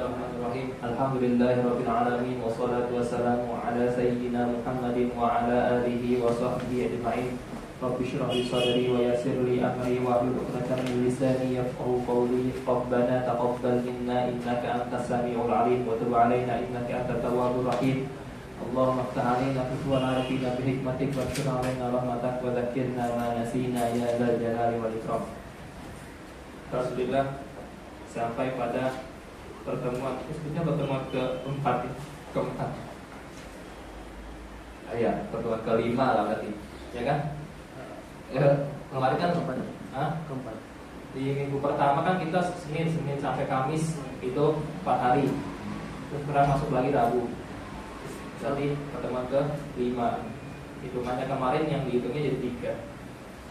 Bismillahirrahmanirrahim. Alhamdulillahirabbil alamin wassalatu wassalamu ala sayyidina Muhammadin wa ala alihi wa sahbihi ajma'in. Rabbi shrah li sadri wa yassir li amri wa hlul 'uqdatam min lisani yafqahu qawli. Rabbana taqabbal minna innaka antas samiul 'alim wa tub 'alaina innaka antat tawwabur rahim. Allahumma iftah 'alaina futuhan arifina bi hikmatik wa shur 'alaina rahmatak wa dzakkirna ma nasina ya dzal jalali wal ikram. Alhamdulillah sampai pada pertemuan keempat. Ya, pertemuan kelima lah berarti, ya kan? Kemarin kan keempat. Di minggu pertama kan kita Senin sampai Kamis itu 4 hari. Terus sekarang masuk lagi Rabu. Jadi pertemuan ke-5. Hitungannya kemarin yang dihitungnya jadi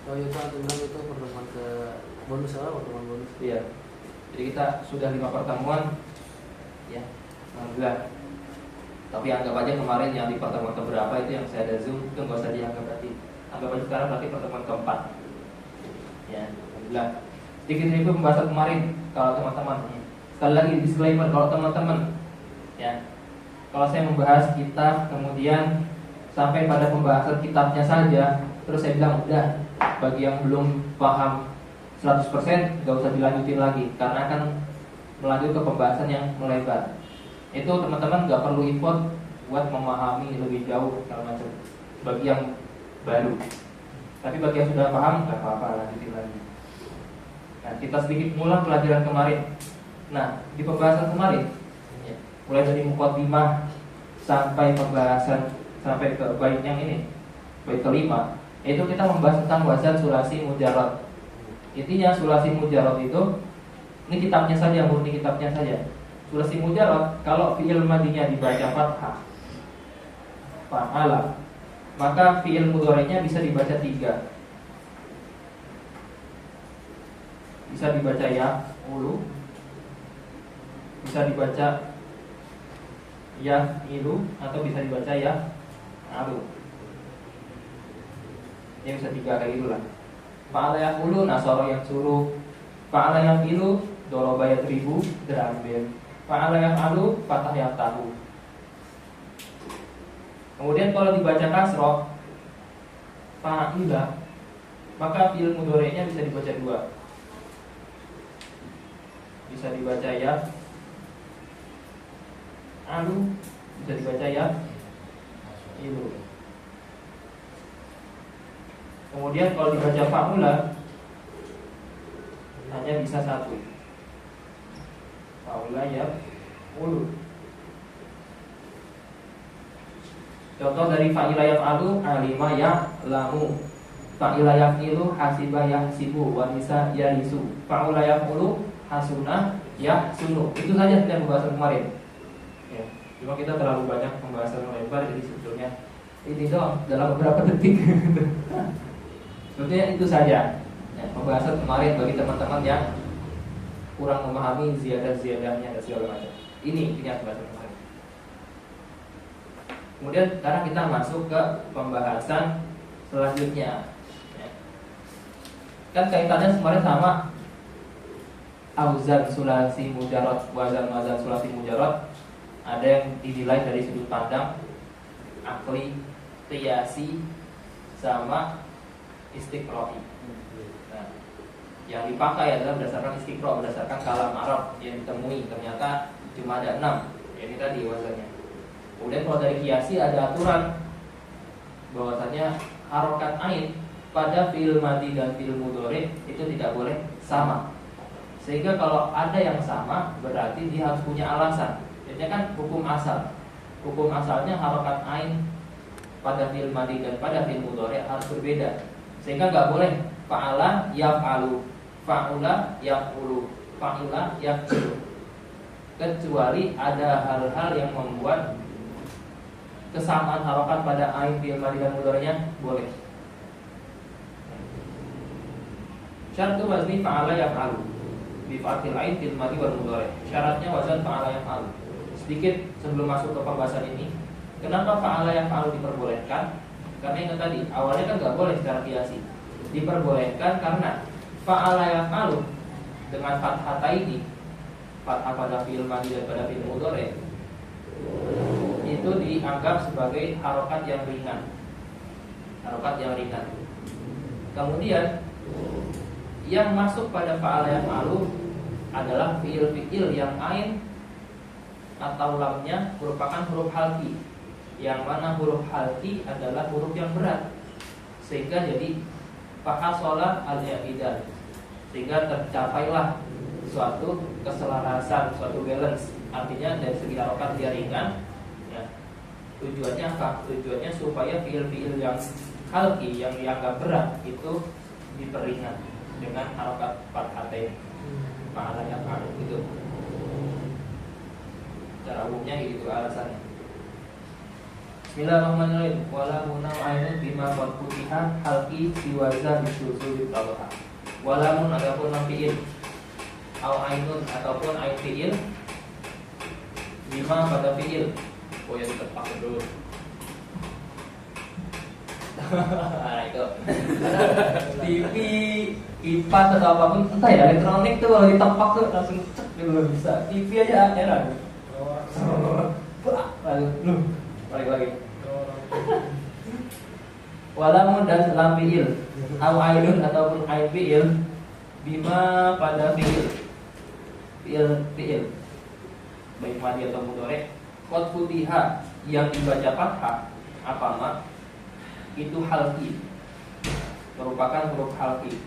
3. Oh iya, itu pertemuan ke bonus pertemuan bonus. Iya. Jadi kita sudah 5 pertemuan, ya, alhamdulillah. Tapi anggap aja kemarin yang di pertemuan keberapa itu yang saya ada Zoom itu nggak usah dianggap berarti. Anggap aja sekarang berarti pertemuan keempat. Ya, alhamdulillah. Sedikit review pembahasan kemarin kalau teman-teman. Sekali lagi disclaimer kalau teman-teman, ya, kalau saya membahas kitab kemudian sampai pada pembahasan kitabnya saja, terus saya bilang udah, bagi yang belum paham 100% gak usah dilanjutin lagi karena akan melanjut ke pembahasan yang melebar. Itu teman-teman gak perlu effort buat memahami lebih jauh segala macam bagi yang baru. Tapi bagi yang sudah paham gak apa-apa, lanjutin lagi. Nah, kita sedikit mulai pelajaran kemarin. Nah, di pembahasan kemarin ya, mulai dari muqaddimah sampai pembahasan sampai ke bait yang ini, bait kelima, itu kita membahas tentang wazan sulasi mujarrad. Intinya sulasi mujarrad itu, ini kitabnya saja, murni kitabnya saja. Sulasi mujarrad kalau fi'il madinya dibaca fathah, fa'ala, maka fi'il mudhari'nya bisa dibaca 3. Bisa dibaca ya'ulu, bisa dibaca ya'ilu, atau bisa dibaca ya'alu. Ini bisa 3 kayak gitu lah. Fa'ala yaqulu nasara yang suruh, fa'ala yaqilu doroba yatribu diambil, fa'ala yaqalu fatah yang tahu. Kemudian kalau dibaca kasroh fa'ila, maka fi'il mudhari'nya bisa dibaca 2. Bisa dibaca ya alu, bisa dibaca ya ilu. Kemudian kalau dibaca fa'ula hanya bisa 1. Fa'ula ya ulu. Contoh dari fa'ila yaf'alu alima ya'lamu, fa'ila yaf'ilu hasiba yahsibu, wa nisa yalisu, fa'ula yaf'ulu hasuna yahsunu. Itu saja yang pembahasan kemarin. Ya, cuma kita terlalu banyak pembahasan lebar, jadi sebetulnya ini doang dalam beberapa detik. Sebetulnya itu saja ya, pembahasan kemarin bagi teman-teman yang kurang memahami ziyadah-ziyadahnya dan segala macam. Ini pembahasan kemarin. Kemudian sekarang kita masuk ke pembahasan selanjutnya ya. Kan kaitannya kemarin sama auzan sulasi mujarrad, wazan sulasi mujarrad. Ada yang dinilai dari sudut pandang akli, qiyasi, sama istiqra'i. Nah, yang dipakai adalah berdasarkan istiqra', berdasarkan kalam Arab yang ditemui, ternyata cuma ada 6. Ini tadi wazannya. Kemudian kalau dari qiyasi ada aturan bahwasanya harokat ain pada fi'il madhi dan fi'il mudhari itu tidak boleh sama. Sehingga kalau ada yang sama berarti dia harus punya alasan. Jadi kan hukum asal. Hukum asalnya harokat ain pada fi'il madhi dan pada fi'il mudhari harus berbeda. Sehingga nggak boleh fa'ala yaf'alu, fa'ula yaf'ulu, fa'ila yaf'ulu, kecuali ada hal-hal yang membuat kesamaan harokat pada ain fi'il madhi dan mudhari'nya boleh. Syarat wazni fa'ala yaf'alu bi fathil ain fi'il madhi wal mudhari'. Syaratnya wazan fa'ala yaf'alu. Sedikit sebelum masuk ke pembahasan ini, kenapa fa'ala yaf'alu diperbolehkan? Karena itu tadi awalnya kan nggak boleh secara qiyasi. Diperbolehkan karena fa'ala yaf'alu dengan fathataini fathah pada fi'il madhi dan pada fi'il mudhari itu dianggap sebagai harokat yang ringan. Harokat yang ringan. Kemudian yang masuk pada fa'ala yaf'alu adalah fi'il-fi'il yang ain atau lamnya merupakan huruf halki, yang mana huruf halki adalah huruf yang berat, sehingga jadi fahasola al-i'tidal, sehingga tercapailah suatu keselarasan, suatu balance. Artinya dari segi harokat dia ringan, ya. Tujuannya apa? Tujuannya supaya fi'il-fi'il yang halki, yang dianggap berat itu diperingan dengan harokat fathatain, fa'ala yaf'alu gitu. Secara umumnya gitu alasannya. Bismillahirrahmanirrahim. Wala munau ainun bima qad futiha halqi siwaza bisyusul tabaha. Wala mun adapun fi'il au ainun ataupun ain fi'il bima pada fi'il. Oh ya ditepak dulu. Nah itu TV, kipas atau apapun entah ya elektronik tuh kalau ditepak tuh langsung cek dulu bisa. TV aja heran. Lalu lu balik lagi. Walamun dan lam fi'il au ainun ataupun ain fi'il bima pada fi'il baik madhi atau mudhari qad futiha yang dibaca fathah apa mak itu halki, merupakan huruf halki.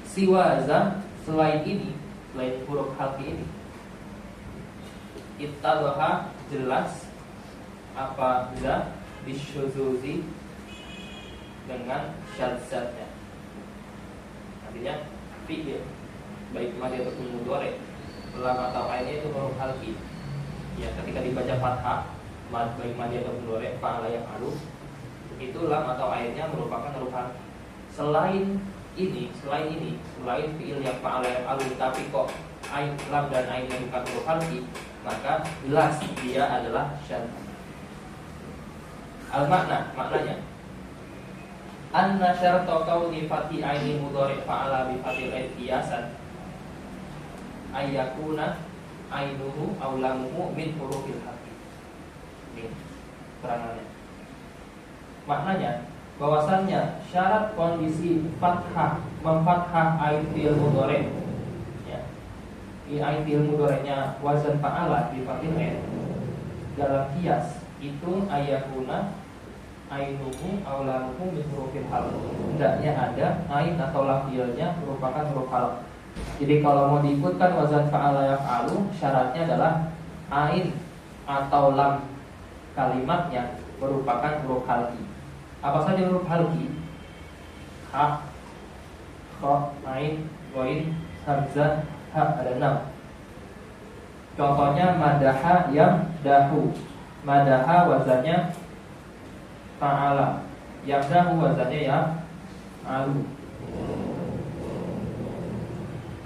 Siwaza selain ini, selain huruf halki ini, ittadhaha jelas apa za bisyuzuzi dengan syadzatnya. Artinya fi'il baik madhi ataupun mudhari lam atau ainnya itu huruf halki. Ya, ketika dibaca fathah baik madhi ataupun mudhari fa'ala yaf'alu itu lam atau ainnya merupakan huruf halki. Selain fi'il yang fa'ala yaf'alu tapi kok ain lam dan ainnya bukan huruf halki, maka jelas dia adalah syadz. Maknanya anna syarta kauni fathi aini mudhari fa'ala bi fathil ain qiyasan ayyakuna ainuhu aw lamuhu min hurufil halki. Ini keterangannya. Maknanya bahwasannya syarat kondisi fathah memfathah ain fi'il mudhari, ya. Ain fi'il mudhari'nya wazan fa'ala bi fathil ain dalam qiyas itu ayakuna ainuhu aw lamuhu min hurufil halq. Hendaknya ada ain atau lam fi'ilnya merupakan huruf halq. Jadi kalau mau diikutkan wazan fa'ala yaf'alu syaratnya adalah ain atau lam kalimatnya merupakan huruf halqi. Apa saja huruf halqi? Ha, kha, ain, ghain, hamzah, ha, ada 6. Contohnya madaha yang dahu. Madaha wazannya fa'ala, yang dahu wazannya ya alu.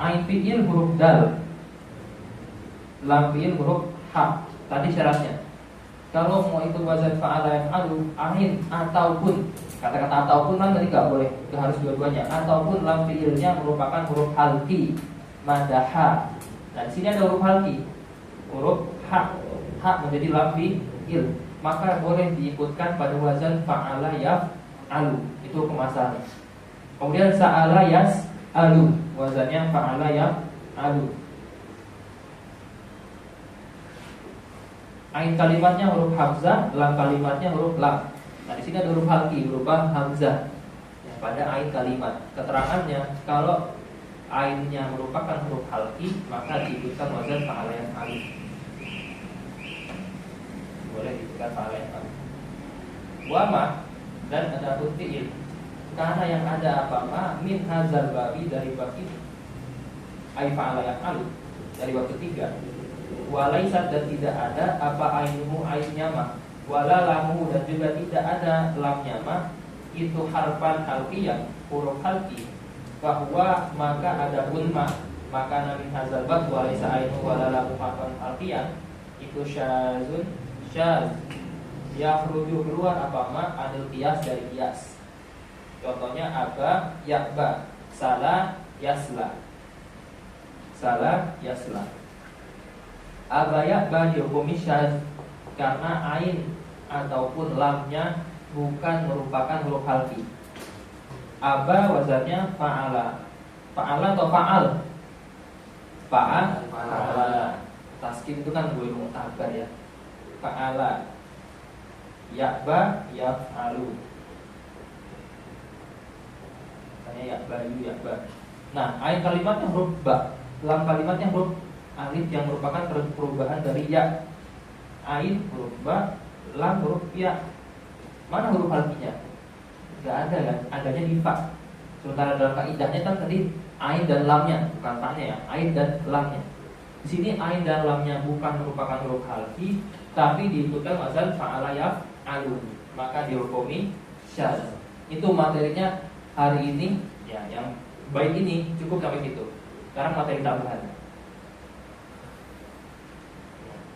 Ain fi'il huruf dal, lam fi'il huruf ha. Tadi syaratnya kalau mau itu wazan fa'ala yang alu, ain ataupun kata-kata ataupun kan tadi nggak boleh, harus dua-duanya. Ataupun lam fi'ilnya merupakan huruf halqi, madaha. Dan sini ada huruf halqi, huruf ha. Ha menjadi lam fi'il, maka boleh diikutkan pada wazan fa'ala yaf'alu. Itu kemasannya. Kemudian sa'ala yas'alu, wazannya fa'ala yaf'alu. Ain kalimatnya huruf hamzah, lam kalimatnya huruf lam. Nah di sini ada huruf halqi berupa hamzah ya, pada ain kalimat. Keterangannya kalau ainnya merupakan huruf halqi maka diikutkan wazan fa'ala yaf'alu. Boleh diikutkan fa'ala yaf'alu. Wama dan ada fi'il. Karena yang ada apa-apa min hazal babi dari bab ini. Ai fa'ala yaf'alu dari bab ketiga. Walaisat dan tidak ada apa ainuhu ainnya mah, wala lamu dan juga tidak ada lamnya mah, itu harfan halqiyah huruf halqi. Bahwa maka ada ulma maka namin hazal bab walaisa ainuhu wala lamu harfan halqiyah itu syazun syaz yakhruju keluar apa mah anil qiyas dari qiyas. Contohnya aba yakba, salah yasla. salah yasla. Abaya ba dihukumi syadz karena ain ataupun lamnya bukan merupakan huruf halki. Aba wazannya fa'ala. Fa'ala atau fa'al? Fa'ala. Taskin itu kan gue mu'tabar ya. Fa'ala. Ya'ba yaf'alu. Misalnya ya'ba ya'ba. Nah, ain kalimatnya huruf ba. Lam kalimatnya huruf alif yang merupakan perubahan dari ya. Ain huruf ba, lam huruf ya. Mana huruf halkinya? Gak ada kan? Adanya di fa. Sementara dalam kaidahnya kan tadi ain dan lamnya, bukan fa-nya ya. Ain dan lamnya. Di sini ain dan lamnya bukan merupakan huruf halki, tapi diikutkan wazan fa'ala yaf'alu. Maka dihukumi syadz. Itu materinya hari ini ya, yang baik ini cukup sampai situ. Sekarang materi tambahan.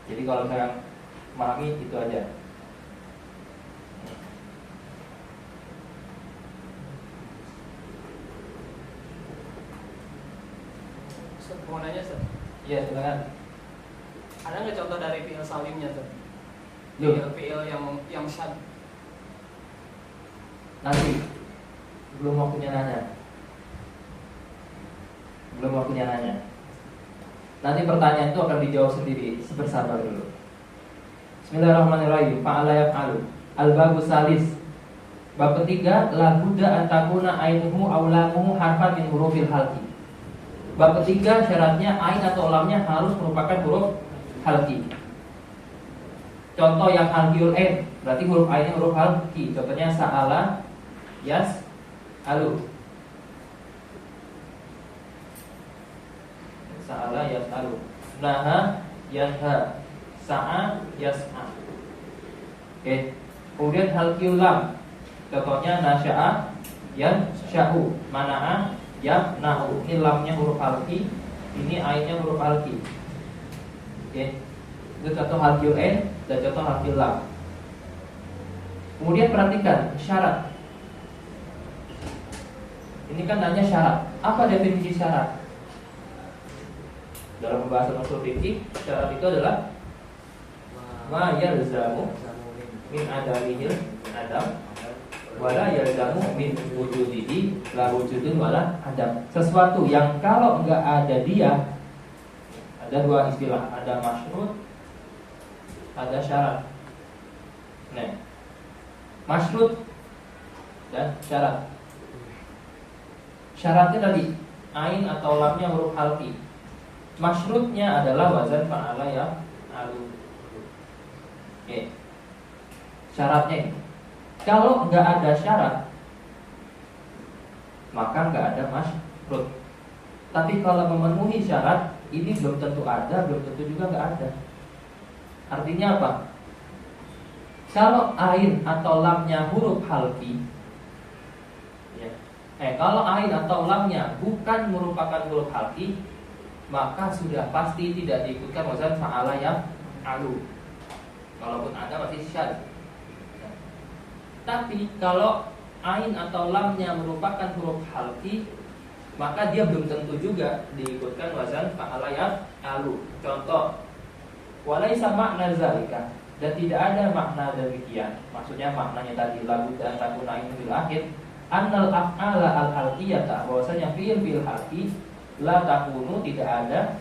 Jadi kalau saya memahami itu aja. Mau nanya, Ustaz? Iya, silakan. Ada nggak contoh dari fi'il salimnya, Ustaz? Yuk, Fi'il yang syad. nanti belum waktunya nanya. Belum waktunya nanya. Nanti pertanyaan itu akan dijawab sendiri. Bersabar dulu. Bismillahirrahmanirrahim. Fa'ala yaf'alu. Al-babu salis. Bab ketiga, la budda an takuna ainuhu aw lamuhu harfan min hurufil halqi. Bab ketiga, syaratnya ain atau lamnya harus merupakan huruf halqi. Contoh yang halqiul ain, berarti huruf ainnya huruf halqi. Contohnya sa'ala yas alu. Sa'ala yas'alu. Naha yanha. Sa'a yas'a. Oke. Kemudian halqiyul lam. Contohnya nasya'a yansya'u. Mana'a yamna'u. Ini lamnya huruf halqi, ini ainnya huruf halqi. Oke. Itu contoh halqiyul ain dan contoh halqiyul lam. Kemudian perhatikan syarat. Ini kan nanya syarat. Apa definisi syarat? Dalam pembahasan usul fikih, syarat itu adalah ma yalzamu min adamihil adam wala yalzamu min wujudihi la wujudun wala adam. Sesuatu yang kalau enggak ada dia, ada dua istilah, ada masyrut, ada syarat. Nah, masyrut dan syarat. Syaratnya tadi ain atau lamnya huruf halqi. Masyrutnya adalah wazan fa'ala yaf'alu. Oke. Syaratnya ini. Kalau nggak ada syarat, maka nggak ada masyrut. Tapi kalau memenuhi syarat, ini belum tentu ada, belum tentu juga nggak ada. Artinya apa? Kalau ain atau lamnya huruf halqi, ya. Kalau ain atau lamnya bukan merupakan huruf halqi, maka sudah pasti tidak diikutkan wazan fa'ala yaf'alu. Kalaupun ada masih syadz. Tapi kalau ain atau lamnya merupakan huruf halqi, maka dia belum tentu juga diikutkan wazan fa'ala yaf'alu. Contoh, walaisa makna zalika, dan tidak ada makna demikian. Maksudnya maknanya tadi lagu dan takuna ini bil akhir annal af'ala al-halqiyata, bahwasanya fi'il halqi la takunu tidak ada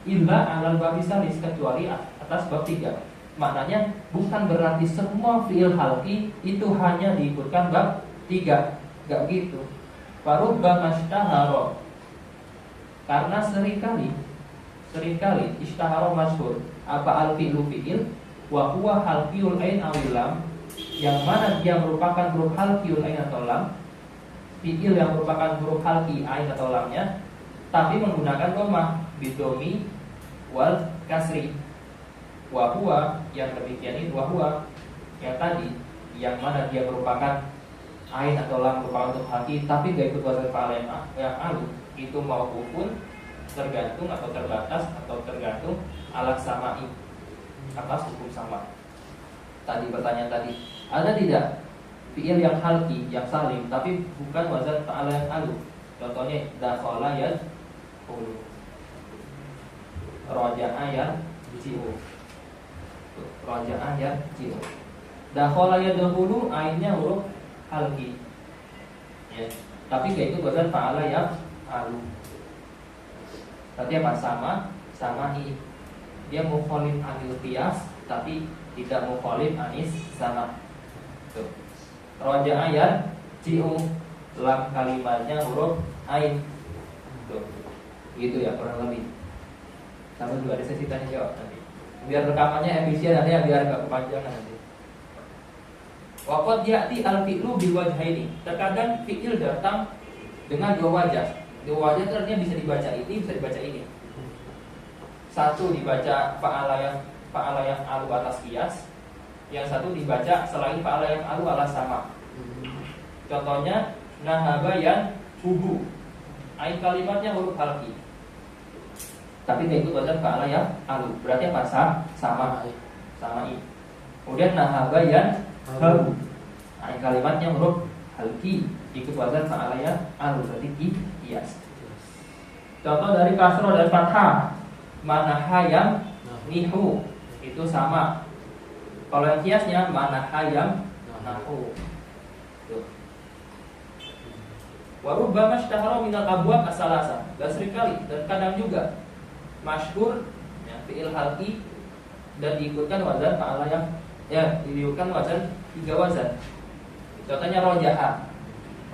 illa alal babi salis, kecuali atas bab 3. Maknanya bukan berarti semua fi'il halqi itu hanya diikutkan bab 3. Enggak begitu. Farubba mashtahara, karena seringkali ishtahara masyhur apa al-fi'lu fi'il wa huwa halqiyul ain awil lam, yang mana dia merupakan huruf halqiyul ain atau lam. Fi'il yang merupakan huruf halqi ain atau lamnya tapi menggunakan dhammah bidomi wal kasri. Wa huwa, yang demikian itu wa huwa yang tadi, yang mana dia merupakan ain atau lam merupakan huruf halqi tapi gak ikut wazan fa'ala yaf'alu, itu mauqufun, tergantung atau terbatas atau tergantung alat samai, atas hukum sama. Tadi pertanyaan tadi, ada tidak fi'il yang halqi, yang salim tapi bukan wazan fa'ala yaf'alu? Contohnya dakhala yadkhulu. roja'a yarji'u. Roja'a yarji'u. Dakhala yadkhulu ainnya huruf halqi. Ya. Tapi kayak itu wazan fa'ala yaf'alu. Berarti apa? Sama i. Dia mukhalif anil qiyas tapi tidak mukhalif anis sama. Tuh. Roja'a yarji'u, lam kalimatnya huruf ain. Tuh. Gitu ya kurang lebih. Sama juga ada sesi tanya jawab nanti. Biar rekamannya efisien nanti, biar enggak kepanjangan nanti. Waqad ya'ti al-fi'lu bil wajhaini. Terkadang fi'il datang dengan dua wajah. Dua wajah itu artinya bisa dibaca ini, bisa dibaca ini. Satu dibaca fa'ala yang alu atas qiyas, yang satu dibaca selain fa'ala yang alu alas sama. Contohnya nahaba yang hubu. Ain kalimatnya huruf halqi. Tapi dia ikut wazan fa'ala yang alu. Berarti apa? Sama i. Kemudian nahaba yang habu. Ain kalimatnya huruf halqi, ikut wazan fa'ala yang alu, berarti qiyas. Contoh dari kasroh dan fathah. Manaha yang nihu, itu sama. Kalau yang qiyasnya manaha yang nahu. Tuh. Wa rubbama ishtahara minal abwab as-salasa. Dan seringkali dan kadang juga masyhur ya, fi'il halqi dan diikutkan wazan fa'ala yang diikutkan wazan 3 wazan. Contohnya rojaha.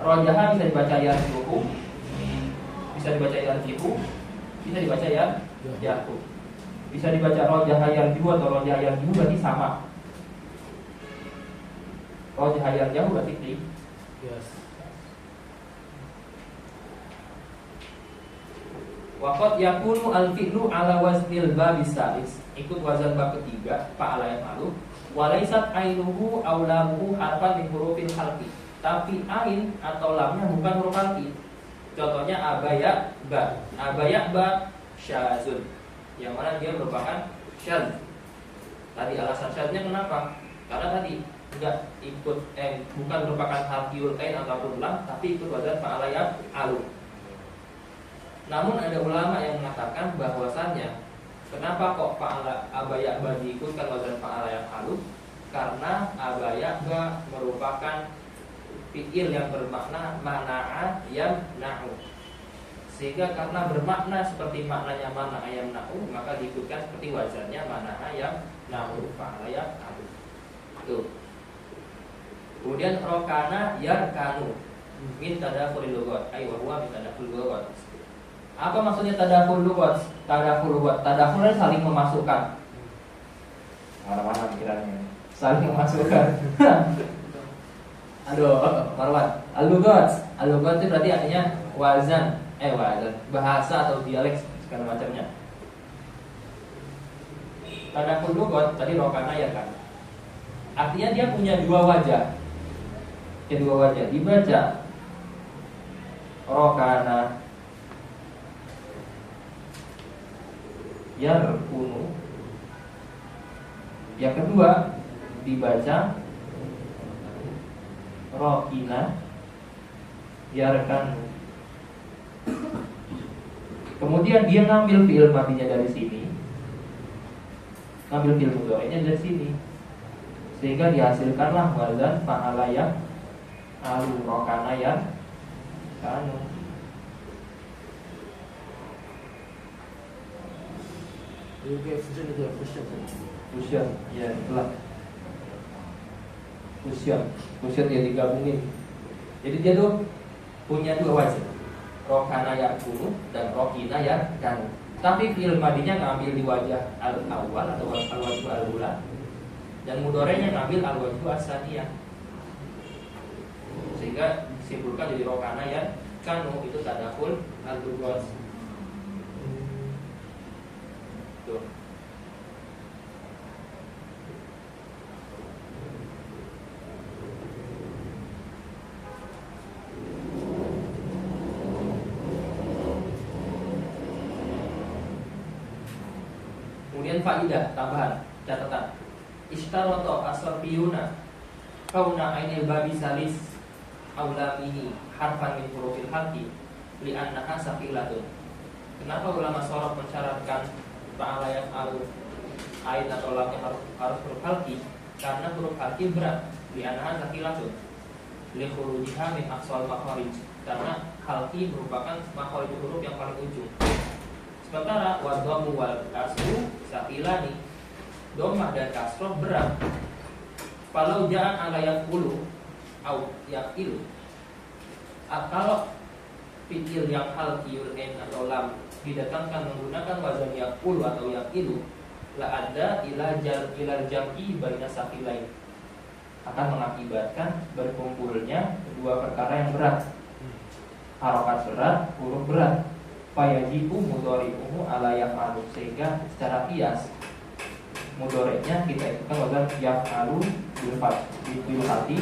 Rojaha bisa dibaca yarjuhu, bisa dibaca yarjihu, bisa dibaca yarjahu. Bisa dibaca rojaha yarjuhu atau rojaha yarjihu, berarti sama. Rojaha yarjahu berarti Yes. Waqad yakunu al-fi'lu ala waznil babis salis, ikut wazan bab ketiga fa'ala yang malu. Walaisat ainuhu aw lamuhu harfan min hurufil halqi. Tapi ain atau lamnya bukan huruf halqi. Contohnya abaya ba syazun, yang mana dia merupakan syaz. Tadi alasan syaznya kenapa? Karena tadi enggak ikut bukan merupakan halqiul ain ataupun lam, tapi ikut wazan fa'ala yang alu. Namun ada ulama yang mengatakan bahwasannya kenapa kok fa'ala abaya ba diikutkan wazan fa'ala yang alu? Karena abaya ba merupakan fi'il yang bermakna mana'a yamna'u. Sehingga karena bermakna seperti maknanya mana'a yamna'u, maka diikutkan seperti wazannya mana'a yamna'u fa'ala yang alu. Tuh. Kemudian rokana yarkanu min tadakhulil lughat, ay wa huwa min tadakhulil lughat. Apa maksudnya tadakhul lughat? Tadakhul saling memasukkan. Mana-mana pikirannya. Saling memasukkan. Aduh, Marwan. Al-lughat itu berarti artinya wazan, bahasa atau dialek segala macamnya. Tadakhul lughat tadi rokana ya kan. Artinya dia punya dua wajah. Dibaca rokana yarkunu. Yang kedua dibaca rokina yarkanu. Kemudian dia ngambil fi'il madinya dari sini, ngambil fi'il mudhari'nya dari sini, sehingga dihasilkanlah wazan fa'ala yang alu rokana yarkanu. Kayak fusion itu ya, Fusion, ya itulah fusion dia digabungin. Jadi dia tuh punya dua wajah, rokana yakunu dan rokina yakanu. Tapi fi'il madinya ngambil di wajah al-awwal atau al-wajhu al-ula, dan mudhari'nya ngambil al-wajhu as-saniyah. Sehingga disimpulkan jadi rokana yakanu itu tadakhul al-lughat. Tuh. Kemudian faidah tambahan catatan. Ishtaroto as-sarfiyuna kauna ainil babi salis aulamihi harfan min hurufil halqi li'annaha saqilatun. Kenapa ulama soraf mensyaratkan fa'ala yaf'alu ain atau lamnya harus huruf halki karena huruf halki berat di anahan sakilatun li khurujiha min aqsal makharij karena halki merupakan makharij huruf yang paling ujung. Sementara wadhamu wal kasru sakilani dhammah dan kasroh berat. Kalau ja'an ala yaqulu au yaqilu kalau fi'il yang halqiyul ain atau lam didatangkan menggunakan wazan yaqulu atau yaqilu la ada ila jam'i baina saqilain akan mengakibatkan berkumpulnya kedua perkara yang berat, harokat berat, huruf berat. Fayajibu mudhari'uhu ala yaf'alu sehingga secara kias mudhari'nya kita ikutan wazan yaf'alu bil hati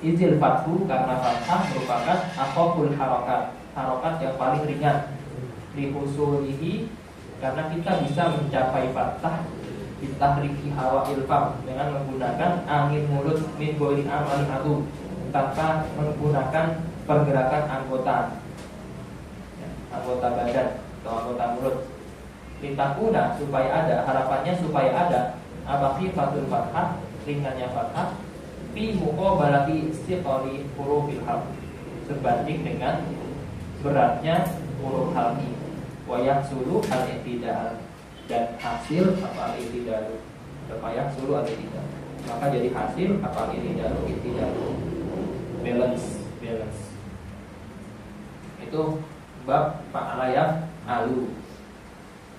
izil fathu karena fathah merupakan akhaful harokat yang paling ringan li husulihi karena kita bisa mencapai fathah bitahriki hawail fam dengan menggunakan angin mulut min ghairi amali adu tanpa menggunakan pergerakan anggota badan atau anggota mulut. Litakuna supaya ada harapannya supaya ada abaqi fatul fathah ringannya fathah fi muqabalati istiqali hurufil halq sebanding dengan beratnya huruf halqi wa yahsulu al-i'tidal dan hasil apa al-i'tidal supaya yahsulu al-i'tidal maka jadi hasil apa al-i'tidal balance itu bab fa'ala yaf'alu.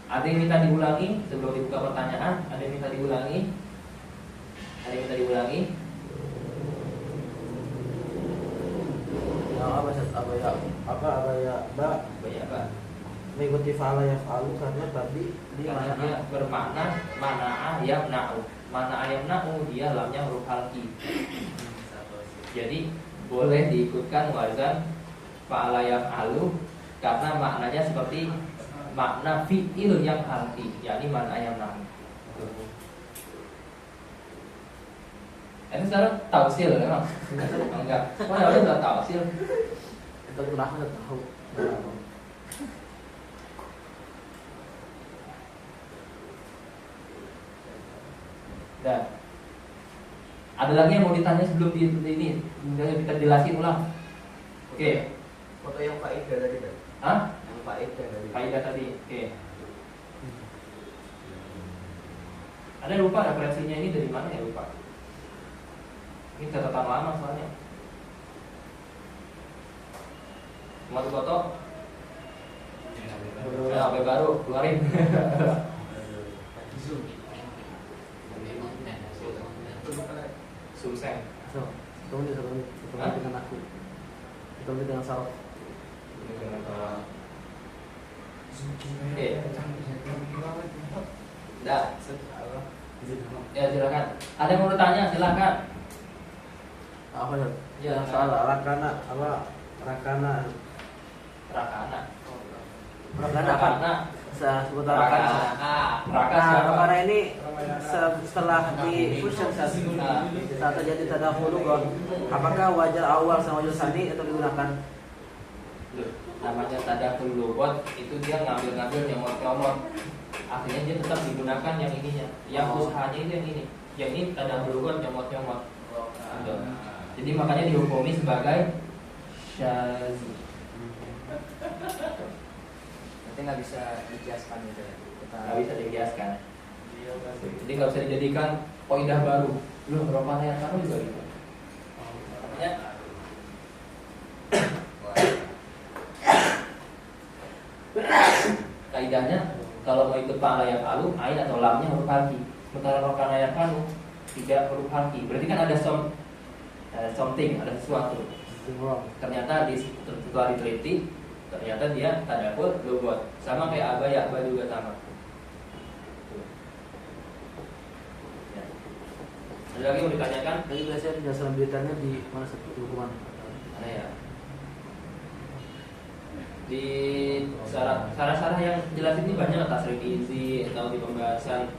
Ada yang minta diulangi sebelum dibuka pertanyaan? Ada yang minta diulangi? Ba mengikuti fa'ala yaf'alu karena tadi karena dia bermakna mana'a yamna'u. Mana'a yamna'u dia lamnya huruf halqi. Jadi boleh diikutkan wazan fa'ala yaf'alu karena maknanya seperti makna fi'il yang halqi, yakni mana'a yamna'u. Ini sekarang tausil memang? Enggak. Mana ada enggak tausil? kita gunakan tahu. Dan ada lagi yang mau ditanya sebelum ini kita jelasin ulang. Oke. Foto yang faedah tadi kan? Hah? Yang faedah tadi. Faedah tadi. Oke. Ada yang lupa referensinya ini dari mana ya lupa? Ini catatan lama soalnya. Mau foto? Ya, HP baru keluarin. Sumseng. So, ketemu dengan aku. Ketemu dengan Sarah. Oke. Dah. Ya silakan. Ada yang mau bertanya silakan. Apa ya? Ya, Yang salah rakana apa? Rakana. Rakana. Rakana apa? Seputar rakana. Rakana. Nah, rakana ini setelah di fusion saat terjadi tadahulu apakah wajar awal sama wajar sani atau digunakan? Namanya tadahul lugot itu dia ngambil nyomot. Artinya dia tetap digunakan yang ininya. Yang usahanya itu yang ini. Yang ini tadahul lugot nyomot. Jadi makanya dihukumi sebagai syaz. Nanti nggak bisa dikiaskan gitu ya? Nggak bisa dikiaskan. Jadi nggak bisa dijadikan kaidah baru. Belum berapa ayat kamu juga gitu. Makanya kaidahnya kalau mau ikut fa'ala yaf'alu ain atau lamnya huruf halqi. Sementara rokana yaf'alu tidak huruf halqi. Berarti kan ada something, ada sesuatu. Ternyata setelah diteliti ternyata dia tadahul lugot. Sama kayak aba ya aba juga sama. Ya. Ada lagi mau ditanyakan? Tadi biasanya penjelasan beritanya di mana satu hukuman? Mana ya? Di sarah-sarah yang jelas ini banyak tasrif isi atau di pembahasan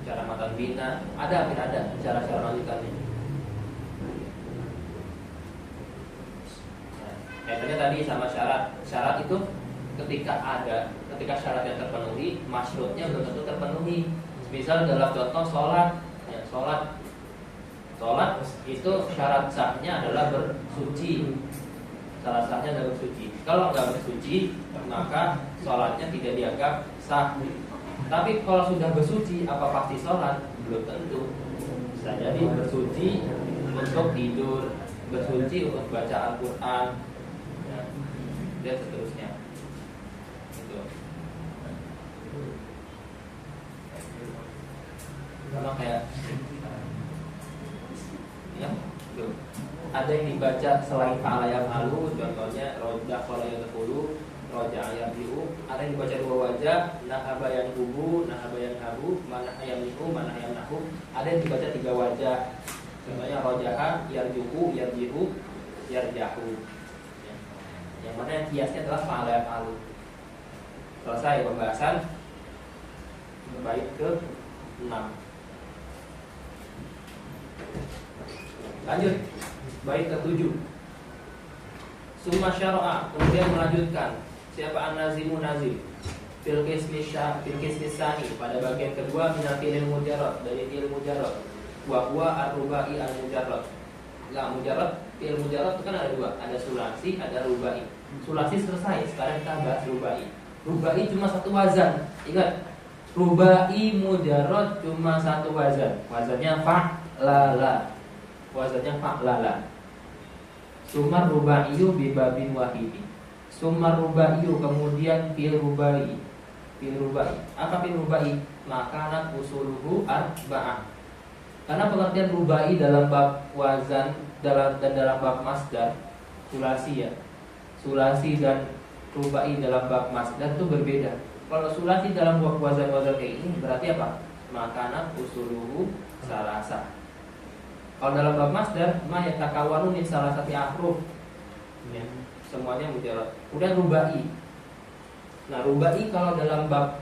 cara matan bina ada cara-cara lanjutannya. Kaitannya tadi sama syarat itu ketika syaratnya terpenuhi, masyrutnya belum tentu terpenuhi. Misal dalam contoh sholat, ya, sholat itu syarat sahnya adalah bersuci. Syarat sahnya adalah bersuci. Kalau nggak bersuci, maka sholatnya tidak dianggap sah. Tapi kalau sudah bersuci, apa pasti sholat? Belum tentu. Bisa jadi bersuci untuk tidur, bersuci untuk baca Al-Quran, ya, dan seterusnya. Itu. Sama kayak, ya, tuh. Ada yang dibaca selain fa'ala yang halu, contohnya roja kalau yang terpuluh, roja ayam biru. Ada yang dibaca dua wajah, nahaba yang kubu, nahaba yang habu, mana ayam niku, mana ayam nahu. Ada yang dibaca tiga wajah, contohnya rojaha, yarjuhu, yarjihu, yarjahu. Ya. Yang mana yang kiasnya adalah fa'ala yang halu. Selesai pembahasan bait ke-6. Lanjut bait ke-7. Summa syara'a, kemudian melanjutkan. Siapa an-nazimu nazim? Fil qismi tsani, pada bagian kedua minal fi'il mujarrad, dari fi'il mujarrad. Wa huwa ar-rubai al-mujarrad. Lah mujarrad, fi'il mujarrad itu kan ada dua, ada sulasi, ada rubai. Sulasi selesai, sekarang kita bahas rubai. Rubai cuma satu wazan. Ingat, rubai mujarrad cuma satu wazan. Wazannya fa'lala. Wazannya fa'lala. Sumar rubaiyu bibabin wahidi. Sumar rubaiyu, kemudian fil rubai. Fil rubai. Apa fil rubai? Makanan usuluhu arba'ah. Karena pengertian rubai dalam bab wazan dan dalam bab masdar, sulasi ya. Sulasi dan rubai dalam bab masdar itu berbeda. Kalau sulasi dalam bab wazan-wazan kayak ini berarti apa? Makanan usuluhu salasa. Kalau dalam bab masdar, ma yatakawanu min salasati ahruf. Ya, semuanya mujarrad. Kemudian rubai. Nah, rubai kalau dalam bab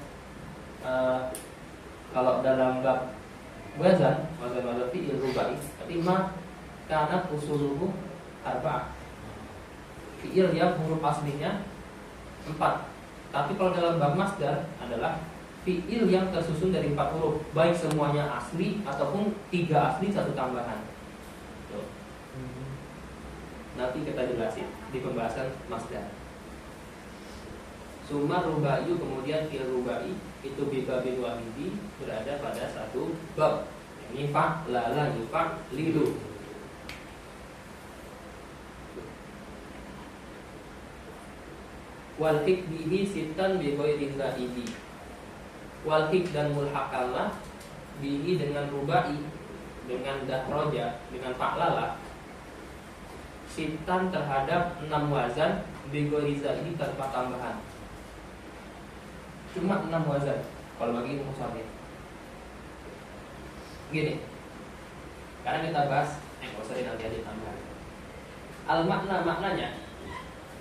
wazan fi'il rubai, tapi ma kana usuluhu arba'ah. Fi'il yang huruf aslinya 4. Tapi kalau dalam bab masdar adalah fi'il yang tersusun dari 4 huruf, baik semuanya asli ataupun 3 asli 1 tambahan. Tuh. Nanti kita jelasin di pembahasan masdar. Summa rubaiyu, kemudian fi'il rubai itu bibabin wahidi, berada pada satu bab. Ini fa'lala yufa'lilu. Walhik bihi sitan bi ghairi zaidi. Walhik dan mulhakallah bihi dengan rubai, dengan dahroja, dengan fa'lala, sitan terhadap 6 wazan bi ghairi zaidi, tanpa tambahan. Cuma 6 wazan kalau bagi musafir. Gini, karena kita bahas nggak usah nanti ada tambahan. Al maknanya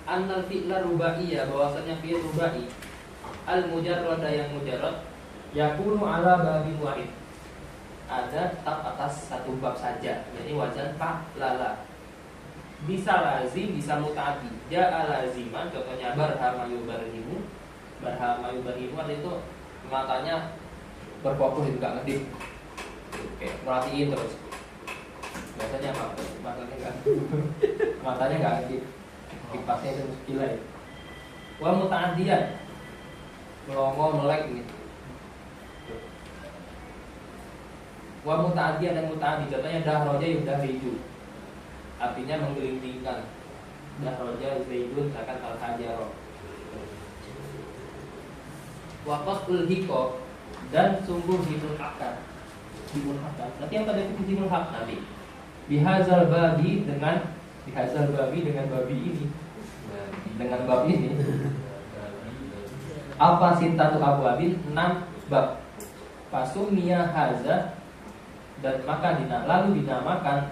annal fi'la rubaiyah, bahwasanya fi'il rubai al mujarrada yang mujarrad yakunu ala babin wahid, ada tetap atas satu bab saja, jadi wazan fa'lala. Bisa lazim, bisa muta'addi. Ja'a laziman, contohnya barhama yubarhimu. Barhama yubarhimu itu matanya berfokus, enggak ngedip. Oke, merhatiin terus. Biasanya apa? Matanya enggak ngedip. Kipasnya itu gila ya. Wa muta'addiyan, melongo melek gitu. Wa muta'addiyan dan muta'addi, contohnya dahroja yudahriju, artinya menggelindingkan. Dahroja zaidun akan al-hajaro. Wa qasul hiko, dan sungguh himul hakkan. Himul hakkan. Nanti yang pada himul hak nanti. Bihazal babi, dengan bihazal babi, dengan babi ini. Dengan bab ini. Apa sintatu abwabin, 6 bab. Fasummiya haza, dan maka lalu dinamakan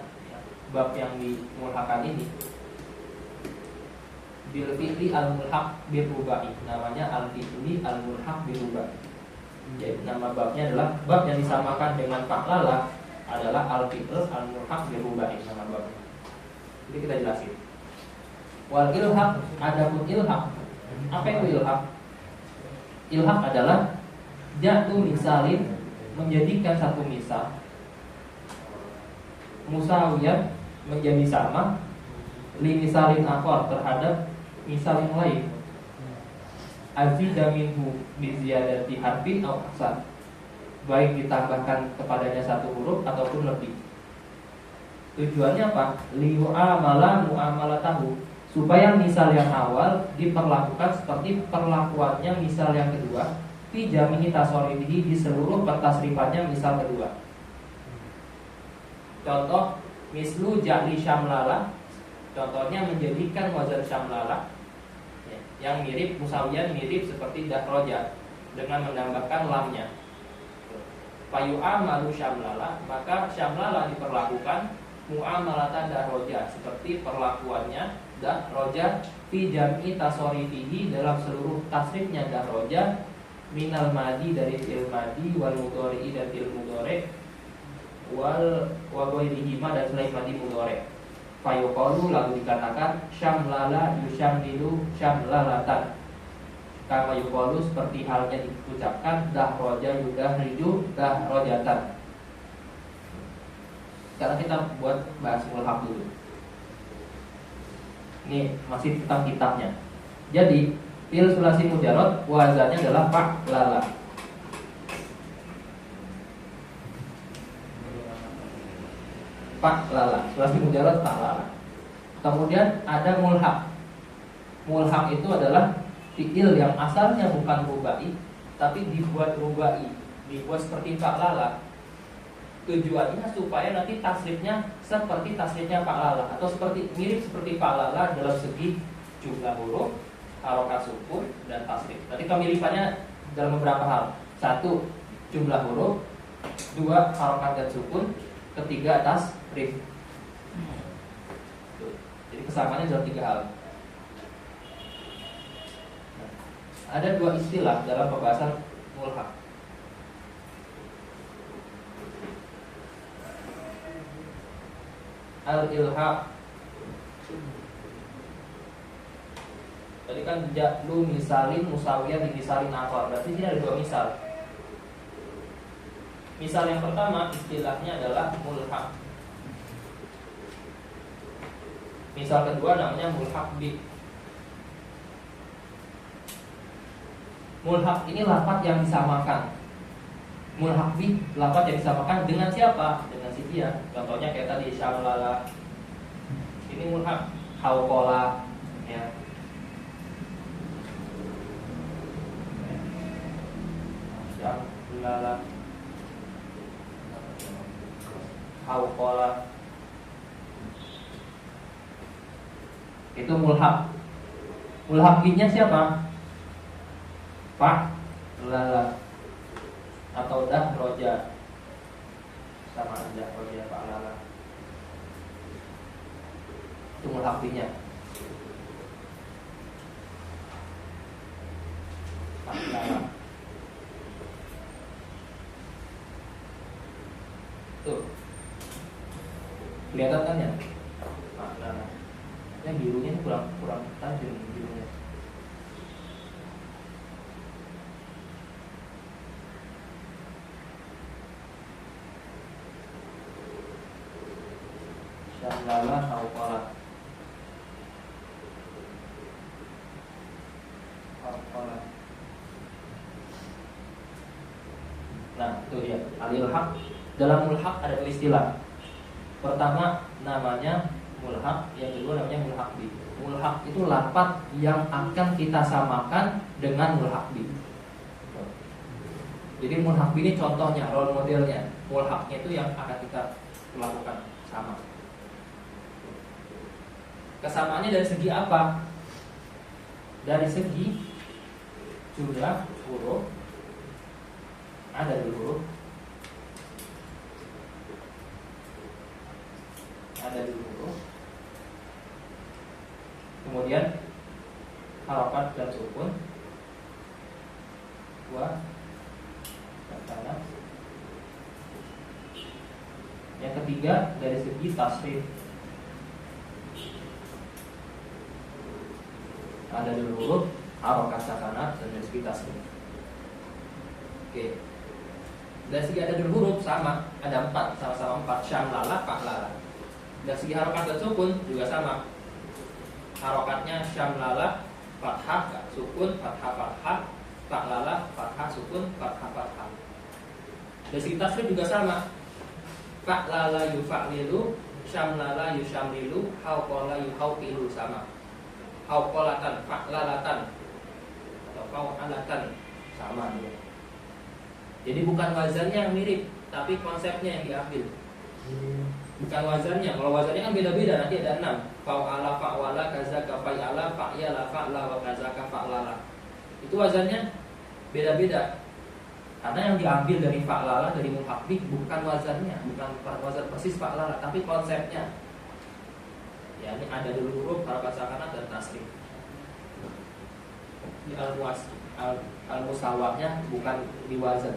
bab yang dimulhakan ini bil fi'li al-mulhaq bil rubai, namanya al-fi'li al-mulhaq bil rubai. Jadi nama babnya adalah bab yang disamakan dengan fa'lala, adalah al-fi'l al-mulhaq bil rubai, nama babnya. Jadi kita jelasin. Wal ilhaq, adapun ilhaq Apa itu ilhaq? Ilhaq adalah ja'lu misalin, menjadikan satu misal musawiyan, menjadi sama, li misalin akhar, terhadap misal yang lain, azida minhu bi ziyadati harfin aw aksar, baik ditambahkan kepadanya satu huruf ataupun lebih. Tujuannya apa? Liyu'amala mu'amalatahu, supaya misal yang awal diperlakukan seperti perlakuannya misal yang kedua, fi jami'i tasorifihi, di seluruh pentasrifannya misal kedua. Contoh, mislu ja'li syamlala, contohnya menjadikan wazan syamlala yang mirip, musawiyan, mirip seperti dahroja, dengan menambahkan lamnya. Fayu'amalu syamlala, maka syamlala diperlakukan mu'amalatan dahroja, seperti perlakuannya dahroja fi jam'i tasorifihi, dalam seluruh tasrifnya dahroja, minal madi, dari fi'il madi, wal mudhari'i, dan fi'il mudhari', wal wagoirihima, dan selain madi mudhari'. Fayuqalu, lalu dikatakan syamlala yusyamlilu syamlalatan, kama yuqalu, seperti halnya diucapkan dahroja yudahriju dahrojatan. Sekarang kita buat bahas mulhaq dulu. Ini masih tentang kitabnya. Jadi fi'il sulasi mujarrad wazannya adalah fa'lala. Fa'lala, sulasi mujarrad fa'lala. Kemudian ada mulhaq. Mulhaq itu adalah fi'il yang asalnya bukan rubai, tapi dibuat rubai, dibuat seperti fa'lala. Tujuannya supaya nanti tasrifnya seperti tasrifnya fa'lala, atau seperti mirip seperti fa'lala dalam segi jumlah huruf, harokat sukun, dan tasrif. Nanti kemiripannya dalam beberapa hal. 1. Jumlah huruf. 2. Harokat dan sukun. 3. Tasrif. Jadi kesamaannya dalam 3 hal. Ada 2 istilah dalam pembahasan mulhaq. Al-ilhaq. Tadi kan ja'lu misalin musawiyan di misalin akhar. Berarti ini ada 2 misal. Misal yang pertama istilahnya adalah mulhaq. Misal kedua namanya mulhaq bi. Mulhaq ini lafaz yang disamakan. Mulhaq bi, lafaz yang disamakan dengan siapa? Dengan si dia. Contohnya kayak tadi syamlala. Ini mulhaq. Hauqala, ya. Syamlala. Hauqala. Itu mulhaq. Mulhaq bi-nya siapa? Fa'lala atau dahroja, sama dahroja fa'lala. Itu mulhaq bi-nya. Fa'lala. Tuh. Kelihatan kan ya? Fa'lala. Yang birunya kurang tajam birunya. Syamlala hauqala. Hauqala. Nah, itu dia. Al-ilhaq. Dalam mulhaq ada 2 istilah. Pertama namanya mulhaq, yang kedua namanya mulhaq bi. Mulhaq itu lafaz yang akan kita samakan dengan mulhaq bi. Jadi mulhaq bi ini contohnya, role modelnya. Mulhaqnya itu yang akan kita lakukan sama. Kesamaannya dari segi apa? Dari segi jumlah huruf. Ada 2 huruf. Ada 2 huruf. Kemudian harokat dan sukun. 2 kata. Yang ketiga dari segi tasrif. Ada 2 huruf, harokat sakanat dan dari segi tasrif. Oke. Dari segi ada huruf sama, ada 4, sama-sama 4, syamlala, fa'lala. Dari segi harokat dan sukun juga sama. Harokatnya syamlala, fathah, sukun, fathah, fathah, fa'lala, fathah, sukun, fathah, fathah. Dari segi tasrif juga sama. Fa'lala yufa'lilu, syamlala yusyamlilu, hauqala yuhauqilu, sama. Hauqalatan, fa'lalatan, atau fa'alatan, sama dia. Jadi bukan wazannya yang mirip, tapi konsepnya yang diambil. Bukan wazannya. Kalau wazannya kan beda-beda, nanti ada 6. Fa'ala, fa'wala, kazaka, fa'yala, fa'yala, fa'la, wa kazaka, fa'lala. Itu wazannya beda-beda. Karena yang diambil dari fa'lala, dari mulhaq bih, bukan wazannya, bukan wazan persis fa'lala, tapi konsepnya. Ya, ini ada dulu huruf, harokat sakanah dan tasrif. Di al-musawahnya bukan di wazan,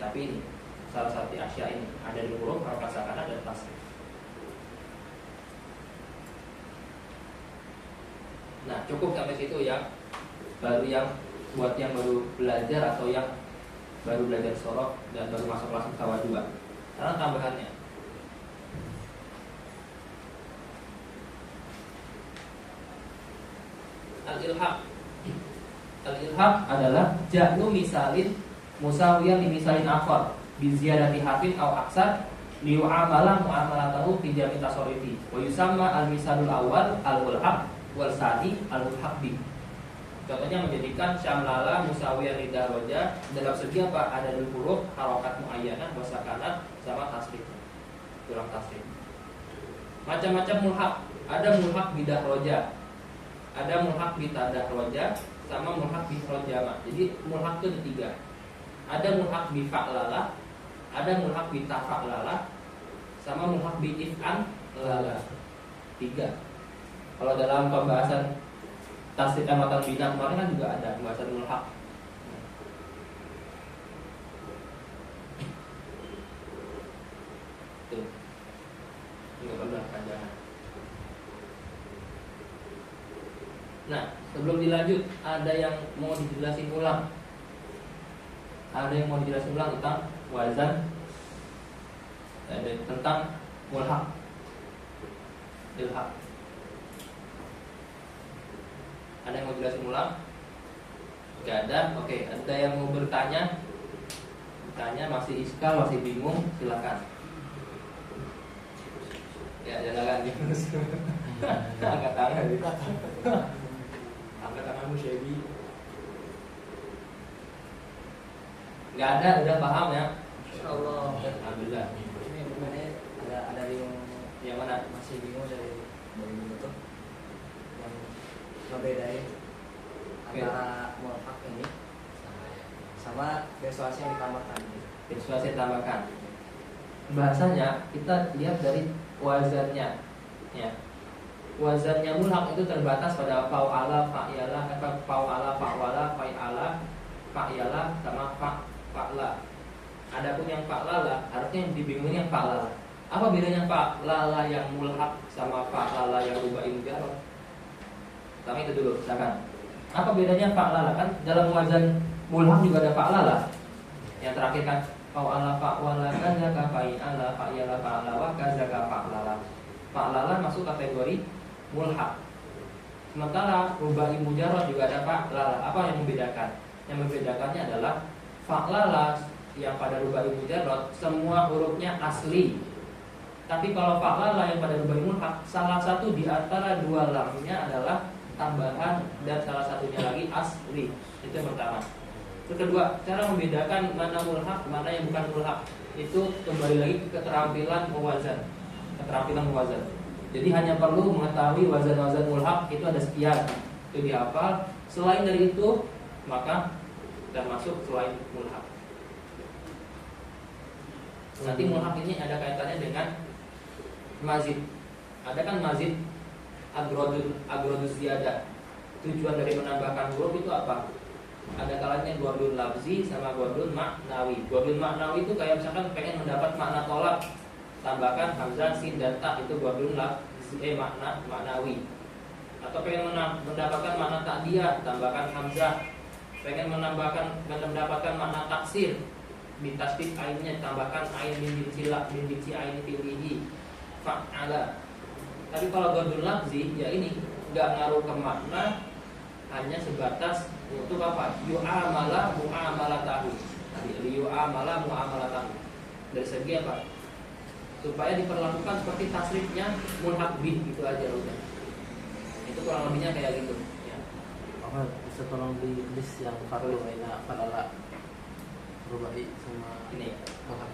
tapi ini salah satu asya ini ada di huruf, harokat sakanah dan tasrif. Nah, cukup sampai situ ya. Baru yang buat yang baru belajar atau yang baru belajar sorok dan baru masuk kelas mustawa 2. Sekarang tambahannya. Al-ilhaq. Al-ilhaq adalah ja'lu misalin musawiyan li misalin akhar bi ziyadati harfin aw aksar li yu'amala mu'amalatahu fi jami' tasarrufi wa yusamma al-misalul awwal al-mulhaq wal sani al-mulhaq bi. Contohnya menjadikan syamlala musawiyan li daraja dalam segi apa? Ada dua huruf, harokat muayyanah, wasakanat, sama tasrif. Kurang tasrif. Macam-macam mulhaq. Ada mulhaq bidah roja, ada mulhaq bitadah roja, sama mulhaq bifrojama. Jadi mulhaq itu ada 3. Ada mulhaq bifa'lala, ada mulhaq bitafa'lala, sama mulhaq bi'if'an lala. 3. Kalau dalam pembahasan tasdid amatan bina kemarin kan juga ada pembahasan mulhaq. Tuh. Ini gambar panjangan. Nah, sebelum dilanjut, ada yang mau dijelasin ulang. Ada yang mau dijelasin ulang tentang wazan, tentang mulhaq, ilhaq. Ada yang mau jelasin ulang? Gak ada? Oke, ada yang mau bertanya? Masih iskal, masih bingung? Silakan. Ya, silakan. Angkat tangan. Angkat tanganmu, Syebi. Gak ada, udah paham ya? Insyaallah. Alhamdulillah. Ini sebenarnya ada yang mana? masih bingung dari itu yang ngebedain antara mulhaq ini sama persuasi yang ditambahkan. Persuasi tambahkan. Bahasanya kita lihat dari wazannya, ya. Wazannya mulhaq itu terbatas pada fa'ala, fa'yala, fa'ala, fa'wala, fa'ala, fa'yala, sama fa'la. Adapun yang fa'lala, harusnya yang dibingungin yang fa'lala. Apa bedanya fa'lala yang mulhaq sama fa'lala yang rubai mujarrad? Kami itu dulu, silakan. Apa bedanya fa'lala? Kan dalam wazan mulhaq juga ada fa'lala. Yang terakhir kan fa'ala, fa'wala, kazaka, fa'ala, fa'yala, fa'ala, wa kazaka, fa'lala. Fa'lala masuk kategori mulhaq. Sementara rubai mujarrad juga ada fa'lala. Apa yang membedakan? Yang membedakannya adalah fa'lala yang pada rubai mujarrad semua hurufnya asli. Tapi kalau fa'lala yang pada rubai mulhaq, salah satu di antara dua lamnya adalah tambahan dan salah satunya lagi asli. Itu yang pertama. Yang kedua, cara membedakan mana mulhaq, mana yang bukan mulhaq, itu kembali lagi ke keterampilan mewazan. Keterampilan mewazan. Jadi hanya perlu mengetahui wazan-wazan mulhaq itu ada sekian, itu dihafal. Selain dari itu, maka termasuk selain mulhaq. Nanti mulhaq ini ada kaitannya dengan mazid. Ada kan mazid agrodus ziyadah. Tujuan dari menambahkan huruf itu apa? Ada kalanya godun lafzi sama godun maknawi. Godun maknawi itu kayak misalkan pengen mendapat makna tolak, tambahkan hamzah, sin dan ta, itu godun lafzi maknawi. Atau pengen mendapatkan makna ta'diyah, tambahkan hamzah. Pengen mendapatkan makna taksir, ditasdid ainnya, tambahkan ain min jinsi ain fi'lihi fa'ala. Tapi kalau godul lafzi ya ini nggak ngaruh ke makna, hanya sebatas untuk apa? Yu'amala mu'amalatahu. Yu'amala mu'amalatahu. Dari segi apa? Supaya diperlakukan seperti tasrifnya mulhaq bih, gitu aja udah. Itu kurang lebihnya kayak gitu ya. Apa bisa tolong di list yang fardu aina falala rubai sama Ini mahal.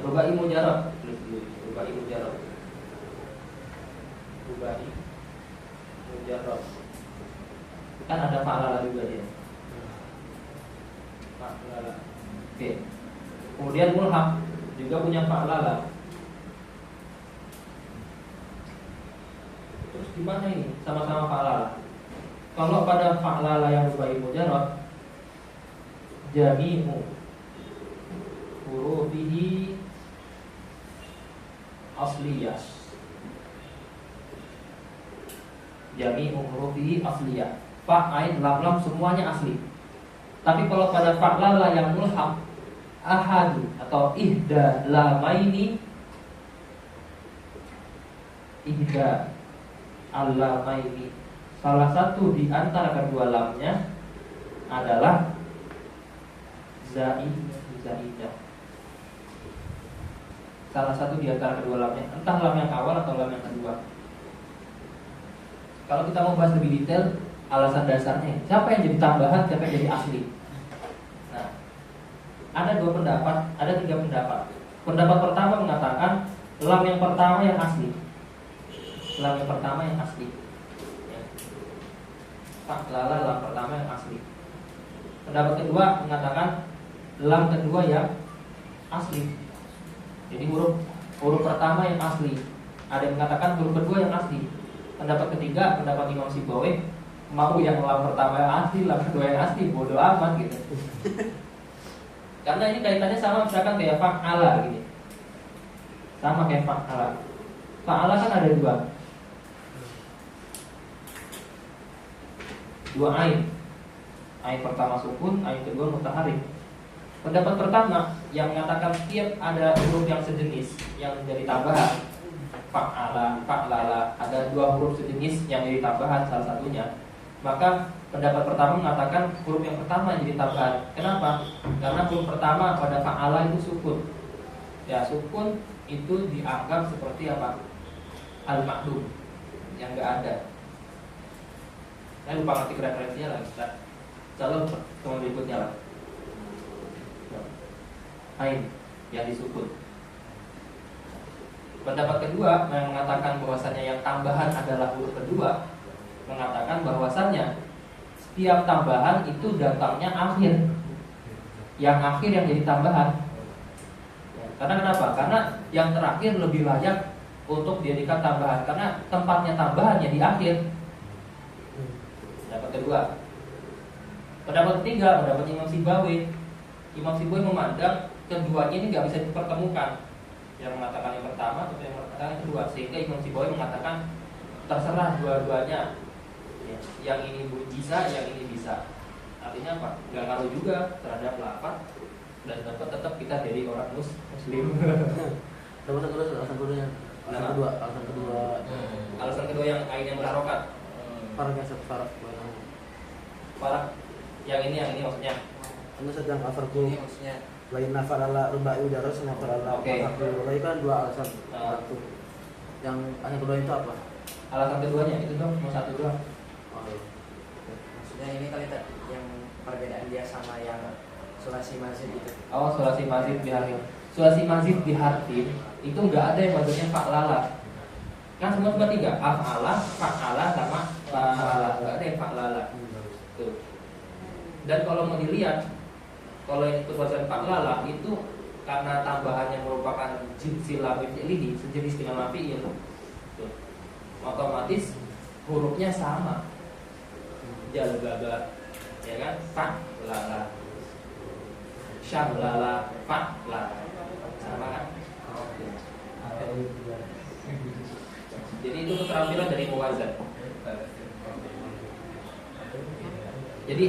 rubai mujarrad. Rubai mujarrad. Rubai mujarrad. Kan ada fa'ala juga dia. Fa'ala. Oke. Kemudian mulhaq juga punya fa'ala. Terus gimana ini? Sama-sama fa'ala. Kalau pada fa'ala yang rubai mujarrad, jami'u hurufihi asliyah. Jami'u hurufihi asliyah. Fa, ain, lam semuanya asli. Tapi kalau pada fa'lala yang mulhaq, ahadu atau ihda lamaini, ihda al-lamaini, salah satu di antara kedua lamnya adalah zaidah. Salah satu di antara kedua lamnya, entah lam yang awal atau lam yang kedua. Kalau kita mau bahas lebih detail, alasan dasarnya, siapa yang jadi tambahan, siapa yang jadi asli. Nah, ada 2 pendapat, ada 3 pendapat. Pendapat pertama mengatakan lam yang pertama yang asli. Lam yang pertama yang asli. Ya. Fa'lala lam pertama yang asli. Pendapat kedua mengatakan lam kedua yang asli. Jadi huruf pertama yang asli. Ada yang mengatakan huruf kedua yang asli. Pendapat ketiga, pendapat Imam Sibawayh, mau yang lam pertama yang asli, lam kedua yang asli, bodoh amat gitu. Karena ini kaitannya sama misalkan kayak fa'ala gitu. Sama kayak fa'ala. Fa'ala kan ada 2 ain. Ain pertama sukun, ain kedua mutaharrik. Pendapat pertama yang mengatakan setiap ada huruf yang sejenis yang menjadi tambahan, fa'ala, fa'lala, ada 2 huruf sejenis yang jadi tambahan salah satunya, maka pendapat pertama mengatakan huruf yang pertama jadi tambahan. Kenapa? Karena huruf pertama pada fa'ala itu sukun. Ya, sukun itu dianggap seperti apa? Al-ma'dum, yang enggak ada. Saya lupa ngetik referensinya lah, kita calon teman berikutnya lah. Ain yang disukun. Pendapat kedua yang mengatakan bahwasannya yang tambahan adalah huruf kedua, mengatakan bahwasannya setiap tambahan itu datangnya akhir. Yang akhir yang jadi tambahan. Karena kenapa? Karena yang terakhir lebih layak untuk dijadikan tambahan, karena tempatnya tambahannya di akhir. Pendapat kedua. Pendapat ketiga, pendapat Imam Sibawayh. Imam Sibawayh memandang keduanya ini nggak bisa dipertemukan. Yang mengatakan yang pertama atau yang mengatakan yang kedua, sehingga Imam Sibawayh mengatakan terserah dua-duanya. Ya, yang ini bisa, yang ini bisa. Artinya apa? Nggak ngaruh juga terhadap lafaz dan tetap kita jadi orang muslim. Alasan kedua. Alasan kedua yang ain yang berharokat. Farqnya separak. Farak yang ini maksudnya. Anu sedang Ini farqu maksudnya lain nafalala rubai udaros nafalala. Oke. Rubai kan 2 alasan. Satu. Yang alasan kedua itu apa? Alasan keduanya itu dong, cuma satu doang. Oh, iya. maksudnya ini kali tadi yang perbedaan dia sama yang sulasi mazid itu. Oh, sulasi mazid biharfin. Sulasi mazid biharfin itu enggak ada yang maksudnya fa'lala. Kan semua cuma 3, af'ala, fa'ala sama fa'ala. Enggak ada yang fa'lala. Tuh. Dan kalau mau dilihat, kalau yang itu bahasa fa'lala itu karena tambahannya merupakan jinsi lam fi'lihi, sejenis dengan lam fi'il. Tuh. Otomatis hurufnya sama. Jalbaba, ya kan? Fa'lala. Syamlala, fa'lala. Sama kan? Jadi itu keterampilan dari muwazan. Jadi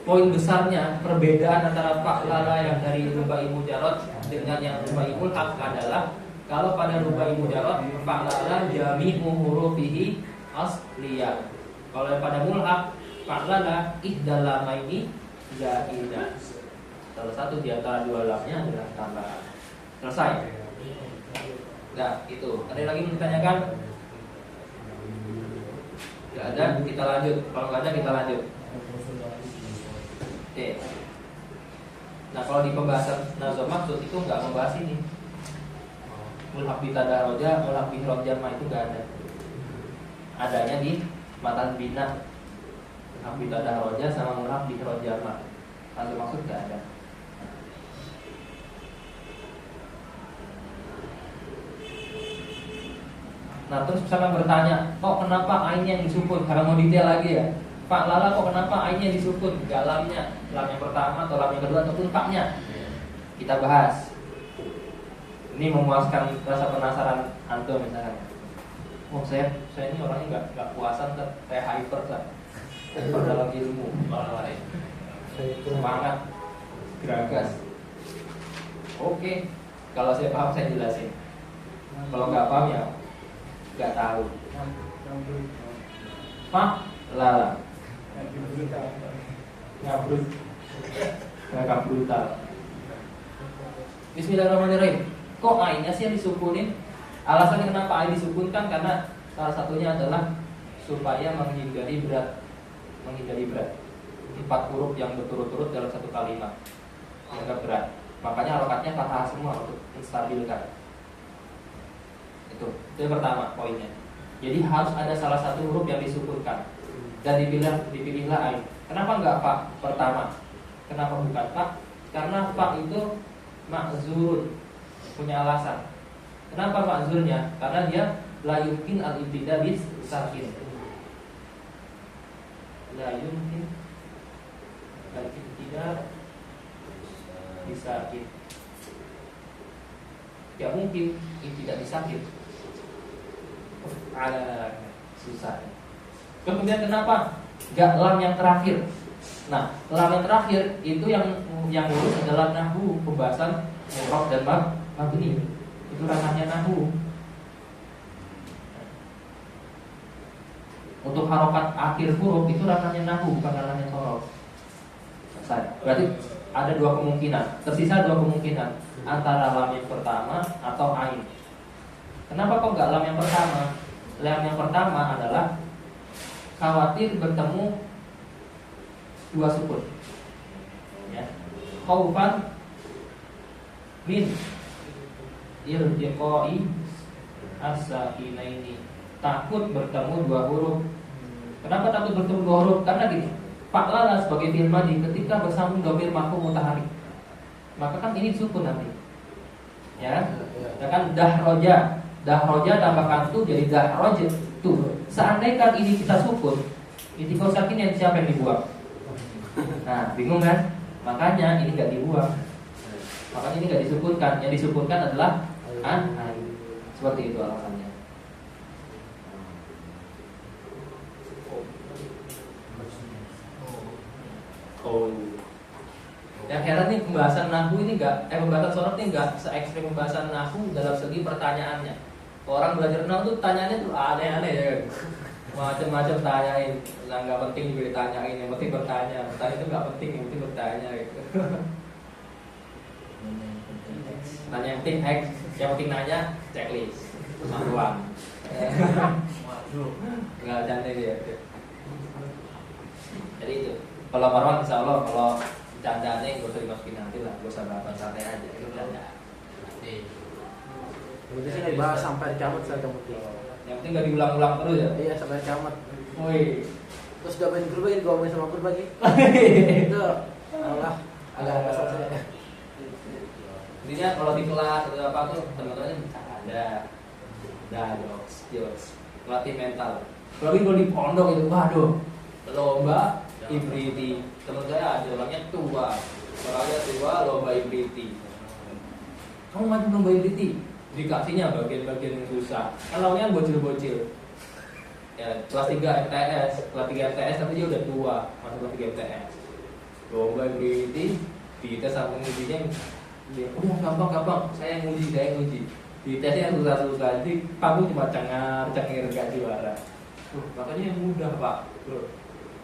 poin besarnya perbedaan antara fa'lala yang dari rubai mujarrad dengan yang rubai mulhaq adalah kalau pada rubai mujarrad fa'lala jami'u hurufihi asliyah. Kalau pada mulhaq fa'lala ihdal lamaini zaidah. Salah satu di antara dua lamnya adalah tambahan. Selesai. Nah, itu. Ada lagi yang ditanyakan? Tidak ada, kita lanjut. Kalau nggak ada, kita lanjut. Oke. Nah, kalau di pembahasan nazam maksud itu nggak membahas ini. Mulhaq bi tadaroja, mulhaq bi rojama itu nggak ada. Adanya di matan bina. Mulhaq bi tadaroja sama mulhaq bi rojama. Nazam maksud nggak ada. Nah, terus misalkan bertanya, kok kenapa ainnya yang disukun? Karena mau detail lagi ya. Fa'lala kok kenapa ainnya disukun? Gak lamnya, lam yang pertama atau lam yang kedua ataupun faknya. Kita bahas. Ini memuaskan rasa penasaran antum misalkan. Oh, saya ini orangnya nggak puasan, saya hyper kan. Hyper dalam ilmu, semangat, geragas. Oke, kalau saya paham saya jelasin. Kalau nggak paham ya nggak tahu. Fa'lala ngabrutal brutal. Bismillahirrahmanirrahim. Kok ainnya sih yang disukunin? Alasannya kenapa ain disukunkan karena salah satunya adalah supaya menghindari berat. 4 huruf yang berturut-turut dalam satu kalimat agak berat. Makanya harokatnya fathah semua untuk menstabilkan. Itu yang pertama poinnya. Jadi harus ada salah satu huruf yang disukunkan dan dipilihlah ain. Kenapa enggak fa pertama? Kenapa bukan fa? Karena fa itu ma'zurun, punya alasan. Kenapa ma'zurnya? Karena dia la yumkin al-ibtida bis sakin. La yumkin al-ibtida bis sakin. Ya mungkin tidak disakin. Ala susah. Kemudian kenapa gak lam yang terakhir? Nah, lam yang terakhir itu yang lurus adalah nahwu, pembahasan mu'rab dan mabni. Itu ranahnya nahwu. Untuk harokat akhir huruf itu ranahnya nahwu, bukan ranahnya sorof. Berarti ada 2 kemungkinan. Tersisa 2 kemungkinan antara lam yang pertama atau ain. Kenapa kok nggak lam yang pertama? Lam yang pertama adalah khawatir bertemu 2 sukun. Ya. Khaufan min iltiqai as-sakinaini. Takut bertemu 2 huruf. Kenapa takut bertemu 2 huruf? Karena gini, fa'lala sebagai fi'il madhi ketika bersambung dhamir maf'ul mutaharrik, maka kan ini sukun nanti. Ya. Kan dahroja tambahkan tu jadi dahroja tu. Seandainya ini kita sukun, iltiqai sakin siapa yang dibuang? Nah, bingung kan? Makanya ini nggak dibuang. Makanya ini nggak disukunkan. Yang disukunkan adalah ain. Seperti itu alasannya. Oh. Yang heran nih pembahasan nahwu ini pembahasan sorot ini enggak se-ekstrem pembahasan nahwu dalam segi pertanyaannya. Orang belajar nahwu tuh tanyaannya tuh aneh-aneh ya. Macam-macam tanyain, nggak penting juga ditanyain, yang penting bertanya. Bertanya itu nggak penting, yang penting bertanya gitu. Tanya yang penting X, yang penting nanya checklist kemampuan. Nggak canda dia. Jadi itu. Kalau Marwan insya Allah kalau bercandanya nggak usah dimasukin nanti lah, nggak usah bahas santai aja. Itu bercanda. Nanti sih dibahas sampai dicabut saja mungkin. Yang penting nggak diulang-ulang terus ya. Iya sampai dicabut. Woi. Terus gak main grup lagi, gak main sama grup lagi. Itu Allah agak selesai. Intinya kalau di kelas atau apa tuh teman-temannya ada jokes, latih mental. Kalau di pondok itu waduh, lomba ibriti. Teman saya ada orangnya tua, lomba ibriti. Kamu maju lomba ibriti? Dikasihnya bagian-bagian yang susah. Kalau yang bocil-bocil. ya kelas 3 MTS tapi dia udah tua, masuk kelas 3 MTS. Lomba berhenti, dites sama ngujinya, dia, gampang, saya nguji. Ditesnya susah, jadi panggung cuma cengir gak juara. Makanya yang mudah Pak, bro.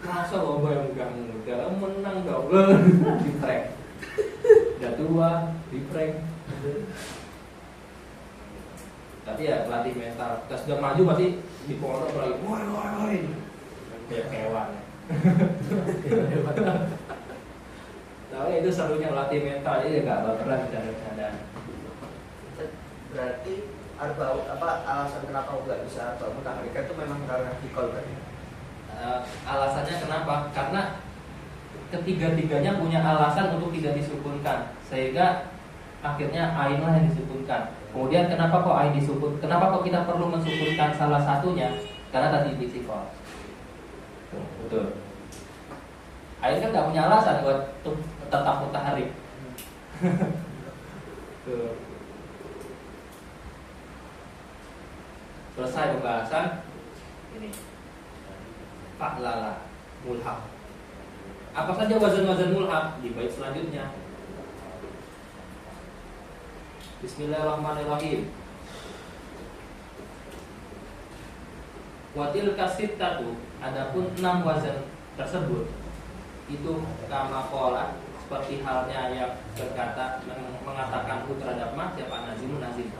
Masa lomba yang mudah, menang dong, di prank. Udah tua, di prank. Tapi ya pelatih mental. Kita sudah maju pasti di pondok lagi. Woi. Kayak hewan. Tapi itu serunya latih mental, jadi gak bakalan bercanda. Berarti alasan kenapa nggak bisa arba'u mutaharrikah itu memang karena hikol kan? Alasannya kenapa? Karena ketiga-tiganya punya alasan untuk tidak disukunkan, sehingga akhirnya ain lah yang disukunkan. Kemudian kenapa kok ain disukun? Kenapa kok kita perlu mensukunkan salah satunya? Karena tadi fisikal. Betul. Ain kan nggak punya alasan buat tetap mutaharrik. Tuh. Selesai pembahasan ini. Fa'lala mulhaq. Apa saja wazan-wazan mulhaq di bait selanjutnya? Bismillahirrahmanirrahim. Watil kasittatu, adapun 6 wazan tersebut itu kama qala, seperti halnya yang berkata mengatakan terhadap ma, siapa nazim.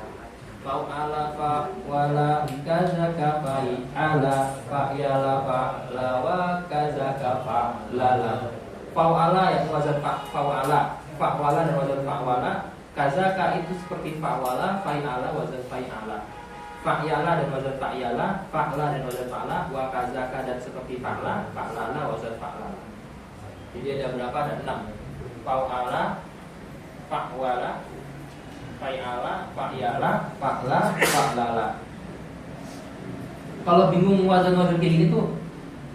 Fa'ala fa'wala kazaka fa'ala fa'yala fa'la wa kazaka fa'lala. Fa'ala yang wazan fa'wala dan wazan fa'wala. Kazaka itu seperti fa'wala, fa'ala wazan fa'ala. Fa'yala dan wazan fa'yala, fa'la dan wazan fa'la, wa kazaka dan seperti fa'la, fa'lala wazan fa'lala. Jadi ada berapa? Ada 6. Fa'ala, fa'wala, fa'ala, fa'yala, fa'la, fa'lala. Kalau bingung wazan-wazan kayak gini tuh,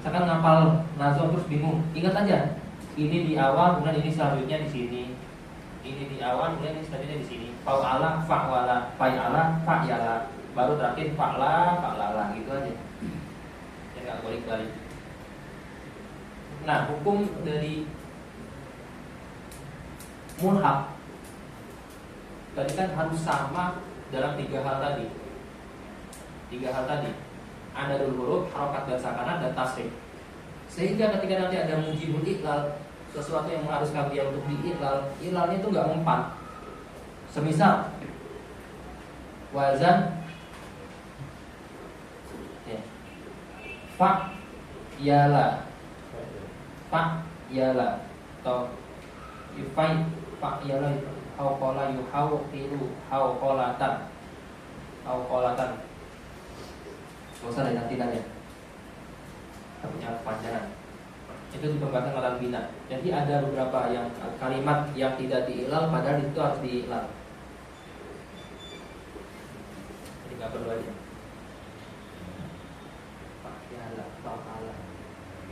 misalkan ngapal nazom terus bingung, ingat aja. Ini di awal, kemudian ini selanjutnya di sini. Ini di awal, kemudian ini selanjutnya di sini. Fa'ala, fa'wala, fa'ala, fa'yala. Baru terakhir fa'la, fa'lala, gitu aja. Ya nggak balik-balik. Nah, hukum dari mulhaq tadi kan harus sama dalam 3 hal tadi. 3 hal tadi. Ada dulu huruf, harokat dan sakanah dan tasrif. Sehingga ketika nanti ada mujibul iqlal, sesuatu yang mengharuskan dia untuk diiqlal, iqlalnya itu nggak mempan. Semisal wazan ya, fa yala, fa yala atau yufai fa yala, hau qala yuhau tilu hau qalatan, hau qalatan. Gak usah nanti ya. Kita punya kepanjangan. Itu di pembahasan malam bina. Jadi ada beberapa yang kalimat yang tidak diilal padahal itu harus diilal. Jadi nggak perlu aja. Fa'ala, fa'ala.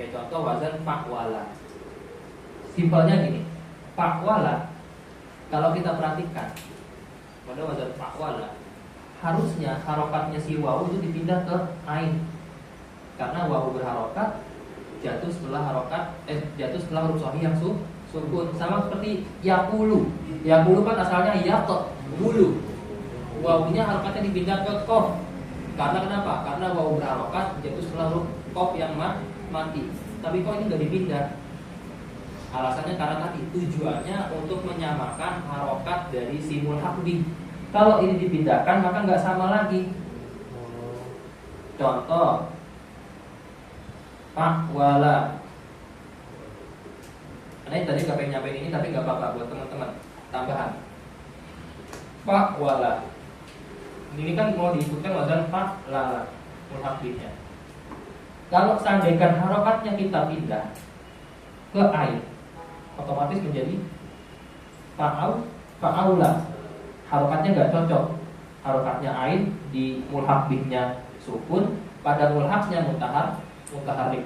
Kayak contoh wazan fa'wala. Simpelnya gini. Fa'wala, kalau kita perhatikan pada wazan fa'wala, harusnya harokatnya si wawu itu dipindah ke ain. Karena wawu berharokat jatuh setelah huruf shahih yang sukun. Sama seperti yaqulu. Yaqulu kan asalnya yaqulu. Wawunya harokatnya dipindah ke qaf. Karena kenapa? Karena wawu berharokat jatuh setelah huruf qaf yang mati. Tapi kok ini nggak dipindah? Alasannya karena tadi tujuannya untuk menyamakan harokat dari si mulhaq bih. Kalau ini dipindahkan maka nggak sama lagi. Contoh fa'wala. Ini tadi gak pengen nyampein ini tapi gak apa-apa buat teman-teman. Tambahan fa'wala. Ini kan mau diikutkan wazan fa'lala, mulhaq bihnya. Kalau seandainya harokatnya kita pindah ke ain, otomatis menjadi fa'aula. Harokatnya gak cocok. Harokatnya ain di mulhaq bihnya sukun, pada mulhaqnya mutaharrik.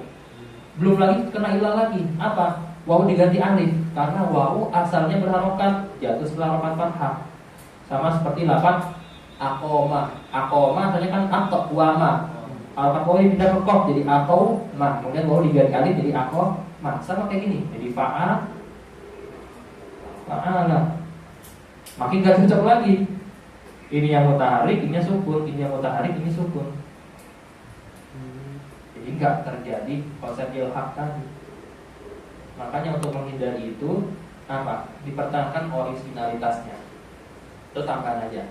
Belum lagi kena ilah lagi. Apa? Wawu diganti alif. Karena wawu asalnya berharokat, jatuh setelah harokat fathah. Sama seperti lafaz aqoma. Aqoma asalnya kan aqwama. Harokat waw pindah ke kof jadi akau ma, kemudian waw diganti jadi akau ma, sama kayak gini jadi fa'ala. Makin gak cocok lagi. Ini yang mutaharik, ini yang sukun, ini yang mutaharik, ini sukun. Jadi nggak terjadi konsep ilhaq tadi. Makanya untuk menghindari itu apa? Dipertahankan originalitasnya. Itu tambahan aja.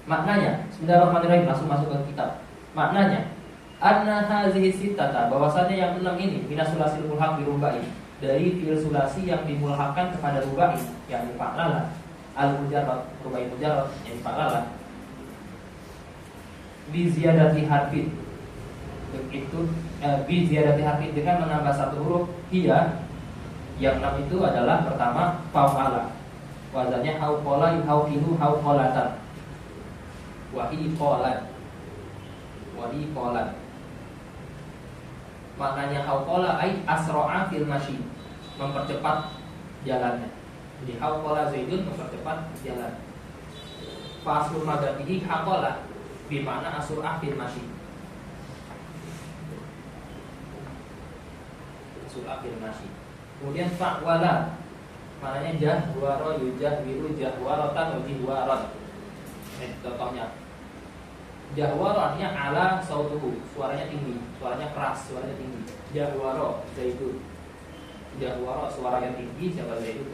Maknanya, bismillahirrahmanirrahim, langsung masuk ke kitab. Maknanya, anna hazihi sittata, bahwasannya yang 6 ini minasulasil mulhaq birubai, dari fi'il sulasi yang dimulhaqkan kepada rubai, yang fa'ala, al-mujarrad, rubai mujarrad yang fa'ala, bi ziyadati harfin. Begitu bi ziyadati harfin dengan menambah satu huruf hiya. Yang 6 itu adalah pertama fa'ala. Wazannya hauqala, hauqilu, hauqalatan. Wahi qolat. Wahi qolat. Maknanya hauqala ay asra'a fil masyi, mempercepat jalannya. Jadi hauqala Zaidun mempercepat jalan. Fa aslu madatihi haqala bi makna asra'a fil masyi. Asra'a fil masyi. Kemudian fa'wala maknanya jahwara yujahwiru jahwaratan wa jihwaran. Contohnya jahwara artinya ala sautuhu, suaranya tinggi, suaranya keras, suaranya tinggi. Jahwara Zaidun, jahwara suaranya tinggi, siapa Zaidun?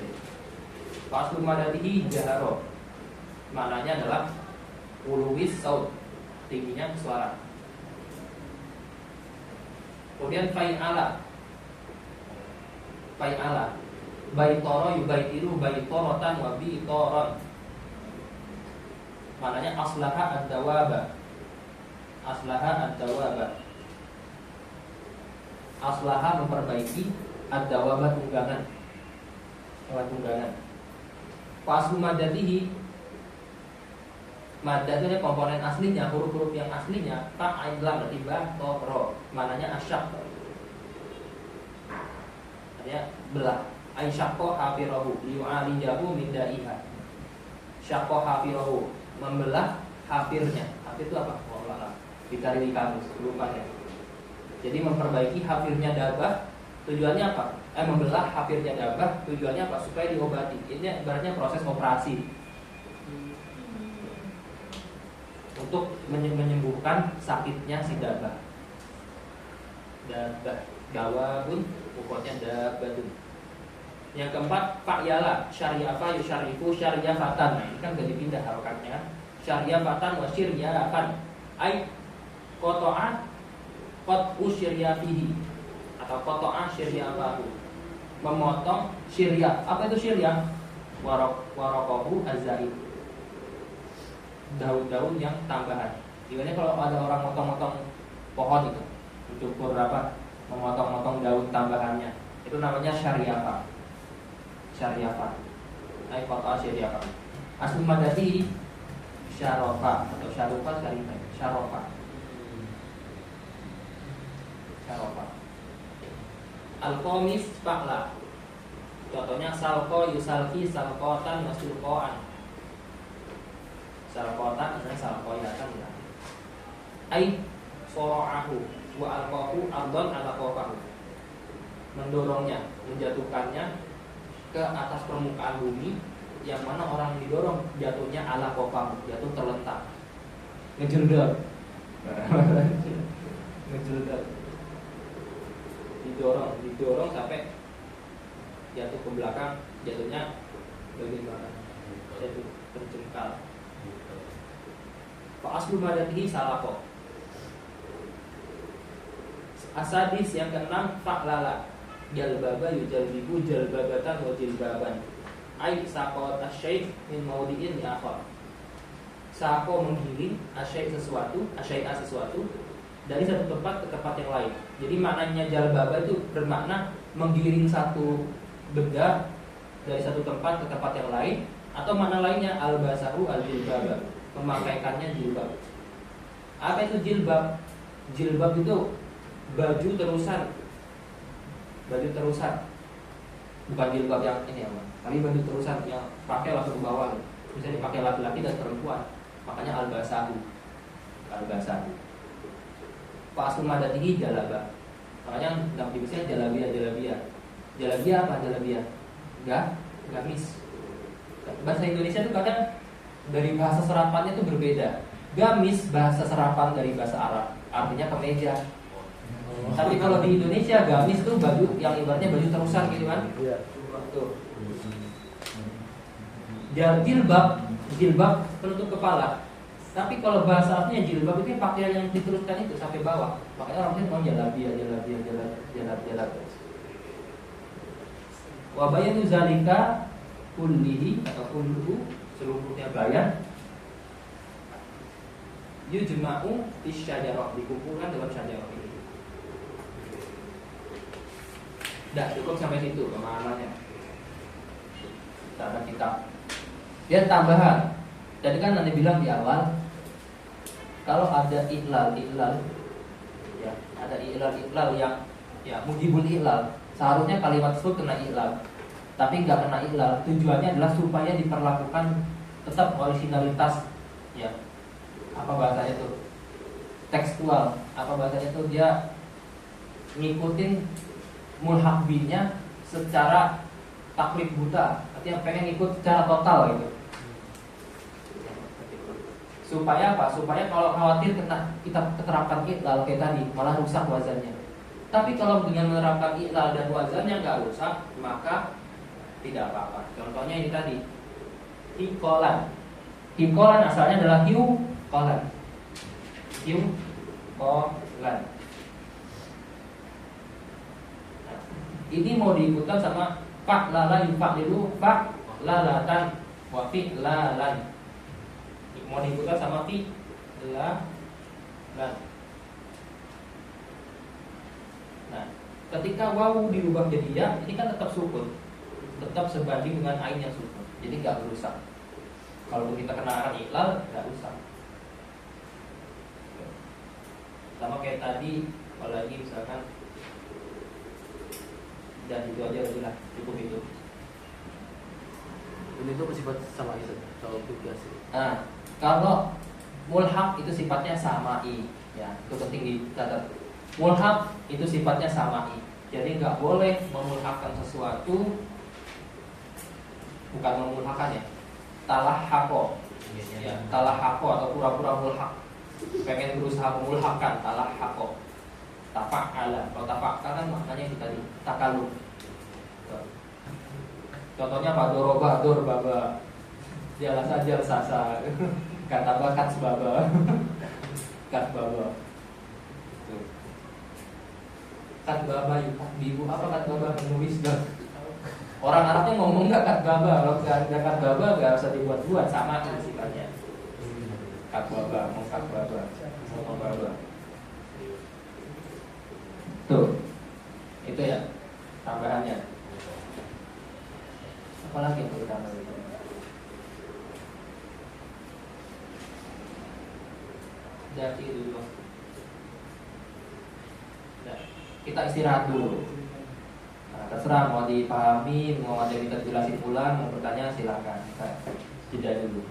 Faslu madatihi jaharo, maknanya adalah uluwis saut, tingginya suara. Kemudian fa'ala, fa'ala baitoro yubaitiru baitorotan wa bitoron, maknanya aslaha ad-dawaba, aslaha ad-dawaba, aslaha memperbaiki, ad-dawaba tunggangan, hewan tunggangan. Faslu madatihi, madah itu komponen aslinya, huruf-huruf yang aslinya ta ain lam berarti ba to ro, maknanya asyaq, artinya belah. Ay syaqqa hafirahu yu'alijahu min da'iha. Syaqqa hafirahu, membelah hafirnya. Hafir itu apa? Wallah, dicari di kamus, lupa ya. Jadi memperbaiki hafirnya dabah, tujuannya apa? Membelah hafirnya dabah, tujuannya apa? Supaya diobati. Ini ibaratnya proses operasi untuk menyembuhkan sakitnya si dabah. Dabah, dawabun, pokoknya dabatun. Yang keempat, fa'yala, syariafa yusyarifu syariafatan. Nah, ini kan gak dipindah harokatnya. Syariafatan wa syiriafan. Ay koto'a qot'u syiriafihi, atau koto'a syiriafahu, memotong syiriaf. Apa itu syiriaf? Warokohu azzaid, daun-daun yang tambahan. Gimana kalau ada orang motong-motong pohon itu, mencukur apa, memotong-motong daun tambahannya, itu namanya syariafa. Syariafa, ay qata syariafa. Asli madati syarofa atau syarofa syarifa, syarofa, syarofa. Al-qamis fa'la. Contohnya salqa yusalfi salqatan wasulqaan. Salqatan artinya salqayatan ya. Ay sora'ahu wa alqahu ardon ala qafahu. Mendorongnya, menjatuhkannya ke atas permukaan bumi, yang mana orang didorong jatuhnya ala kopam, jatuh terlentak, ngejeldel, ngejeldel, didorong sampai jatuh ke belakang, jatuhnya bagian belakang, jatuh terjengkal. Fa aslu madatihi salako. Asadis yang keenam fa'lala. Jalbaba yujalbibu jalbabatan wa jilbaban. Ay saqata syai' min maudi'in akhar. Saqo menggiring asyai' sesuatu, asyai'a sesuatu dari satu tempat ke tempat yang lain. Jadi maknanya jalbaba itu bermakna menggiring satu benda dari satu tempat ke tempat yang lain, atau makna lainnya albasahu al-jilbaba, memakaikannya jilbab. Apa itu jilbab? Jilbab itu baju terusan. Baju terusan, bukan jilbab yang ini ya, tapi baju terusan yang pakai langsung ke bawah, bisa dipakai laki-laki dan perempuan. Makanya al-basahu, al-basahu. Fa'asul mada tinggi jalaba. Makanya dalam dibesarnya jalabia. Jalabia apa jalabia? Gamis. Bahasa Indonesia itu kadang dari bahasa serapannya itu berbeda. Gamis bahasa serapan dari bahasa Arab, artinya kemeja. Tapi kalau di Indonesia gamis itu baju yang ibaratnya baju terusan gitu kan? Iya. Tuh. Jilbab penutup kepala. Tapi kalau bahasa artinya jilbab itu pakaian yang diteruskan itu sampai bawah. Makanya orang mau jalabia. Wa bayanu zalika kullihi atau kulluhu seluruhnya bayan yujma'u fi syajarah, dikumpulkan dalam syajarah ini. Dah cukup sampai situ pemahamannya. Cara kita. Dia tambahan. Tadi kan nanti bilang di awal kalau ada iklal ya, ada iklal yang ya mujibul iklal, seharusnya kalimat tersebut kena iklal. Tapi nggak kena iklal, tujuannya adalah supaya diperlakukan tetap originalitas ya. Apa bahasanya itu? Tekstual. Apa bahasanya itu? Dia ngikutin mulhaq binya secara taklid buta. Artinya pengen ikut secara total gitu. Supaya apa? Supaya kalau khawatir kita terapkan iklal kayak tadi malah rusak wazannya. Tapi kalau dengan menerapkan iklal dan wazannya nggak rusak, maka tidak apa-apa. Contohnya ini tadi hikolan. Hikolan asalnya adalah hiukolan. Hiukolan. Nah, ini mau diikutkan sama pak lala yufaqilu pak lalatan wa fi lalan. Mau diikutkan sama fi lan. Nah, ketika wawu dirubah jadi ya, ini kan tetap sukun, tetap sebanding dengan ain yang sukun, jadi nggak rusak. Kalau kita kenakan iklal, nggak rusak. Sama kayak tadi, apalagi misalkan, dan itu aja udah cukup itu. Ini tuh bersifat sama itu kalau tugas. Nah, kalau mulhaq itu sifatnya samai, ya itu penting dicatat. Mulhaq itu sifatnya samai, jadi nggak boleh memulhaqkan sesuatu, bukan memulhaqkan ya, talahhaqo, ya talahhaqo atau pura-pura mulhaq, pengen berusaha memulhaqkan talahhaqo, tafa'ala. Kalau tafa'ala kan maknanya itu tadi takalum. Contohnya Pak Doroba, Dorbaba, jalan saja sasa, kata bakat sebaba, kat baba, kat baba yukat bibu, apa kat baba menulis dah. Orang Arabnya ngomong nggak kat baba, kalau nggak ada kat baba nggak usah dibuat-buat, sama kan sifatnya. Kat baba, mau kat baba, mau baba. Tuh, itu ya tambahannya. Apalagi yang perlu tambah itu? Jadi dulu. Nah, kita istirahat dulu. Nah, terserah mau dipahami, mau ada kita jelasin ulang, mau bertanya silakan. Kita jeda dulu.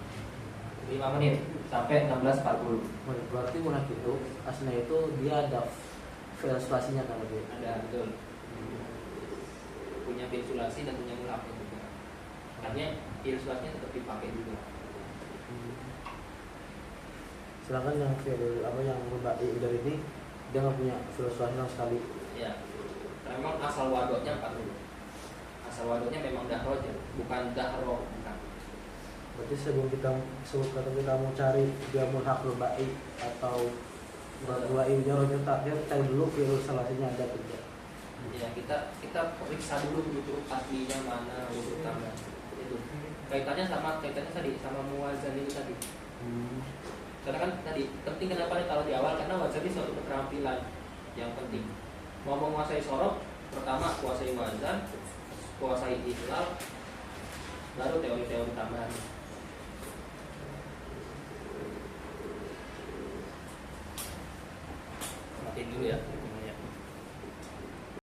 5 menit sampai 16.40. Berarti mulhaq itu aslinya itu dia ada filsulasinya kan lebih. Ada betul. Punya filsulasi dan punya mulhaq juga. Artinya filsulasinya tetap dipakai juga. Sedangkan yang yang berbaik dari ini dia nggak punya filsulasi sama sekali. Ya, memang asal wadoknya 40. Asal wadoknya memang dahro aja, bukan dahro, bukan. Berarti sebelum kita mau cari dia mulhaq berbaik atau berbaik jaronya tak, dia cari dulu filsulasinya ada tidak. Ya, kita periksa dulu huruf aslinya mana, huruf tambah. Itu kaitannya tadi sama muwazan itu tadi. Karena kan tadi penting kenapa nih kalau di awal, karena wazan ini suatu keterampilan yang penting. Mau menguasai sorof, pertama kuasai wazan, kuasai iklal, baru teori-teori tambahan.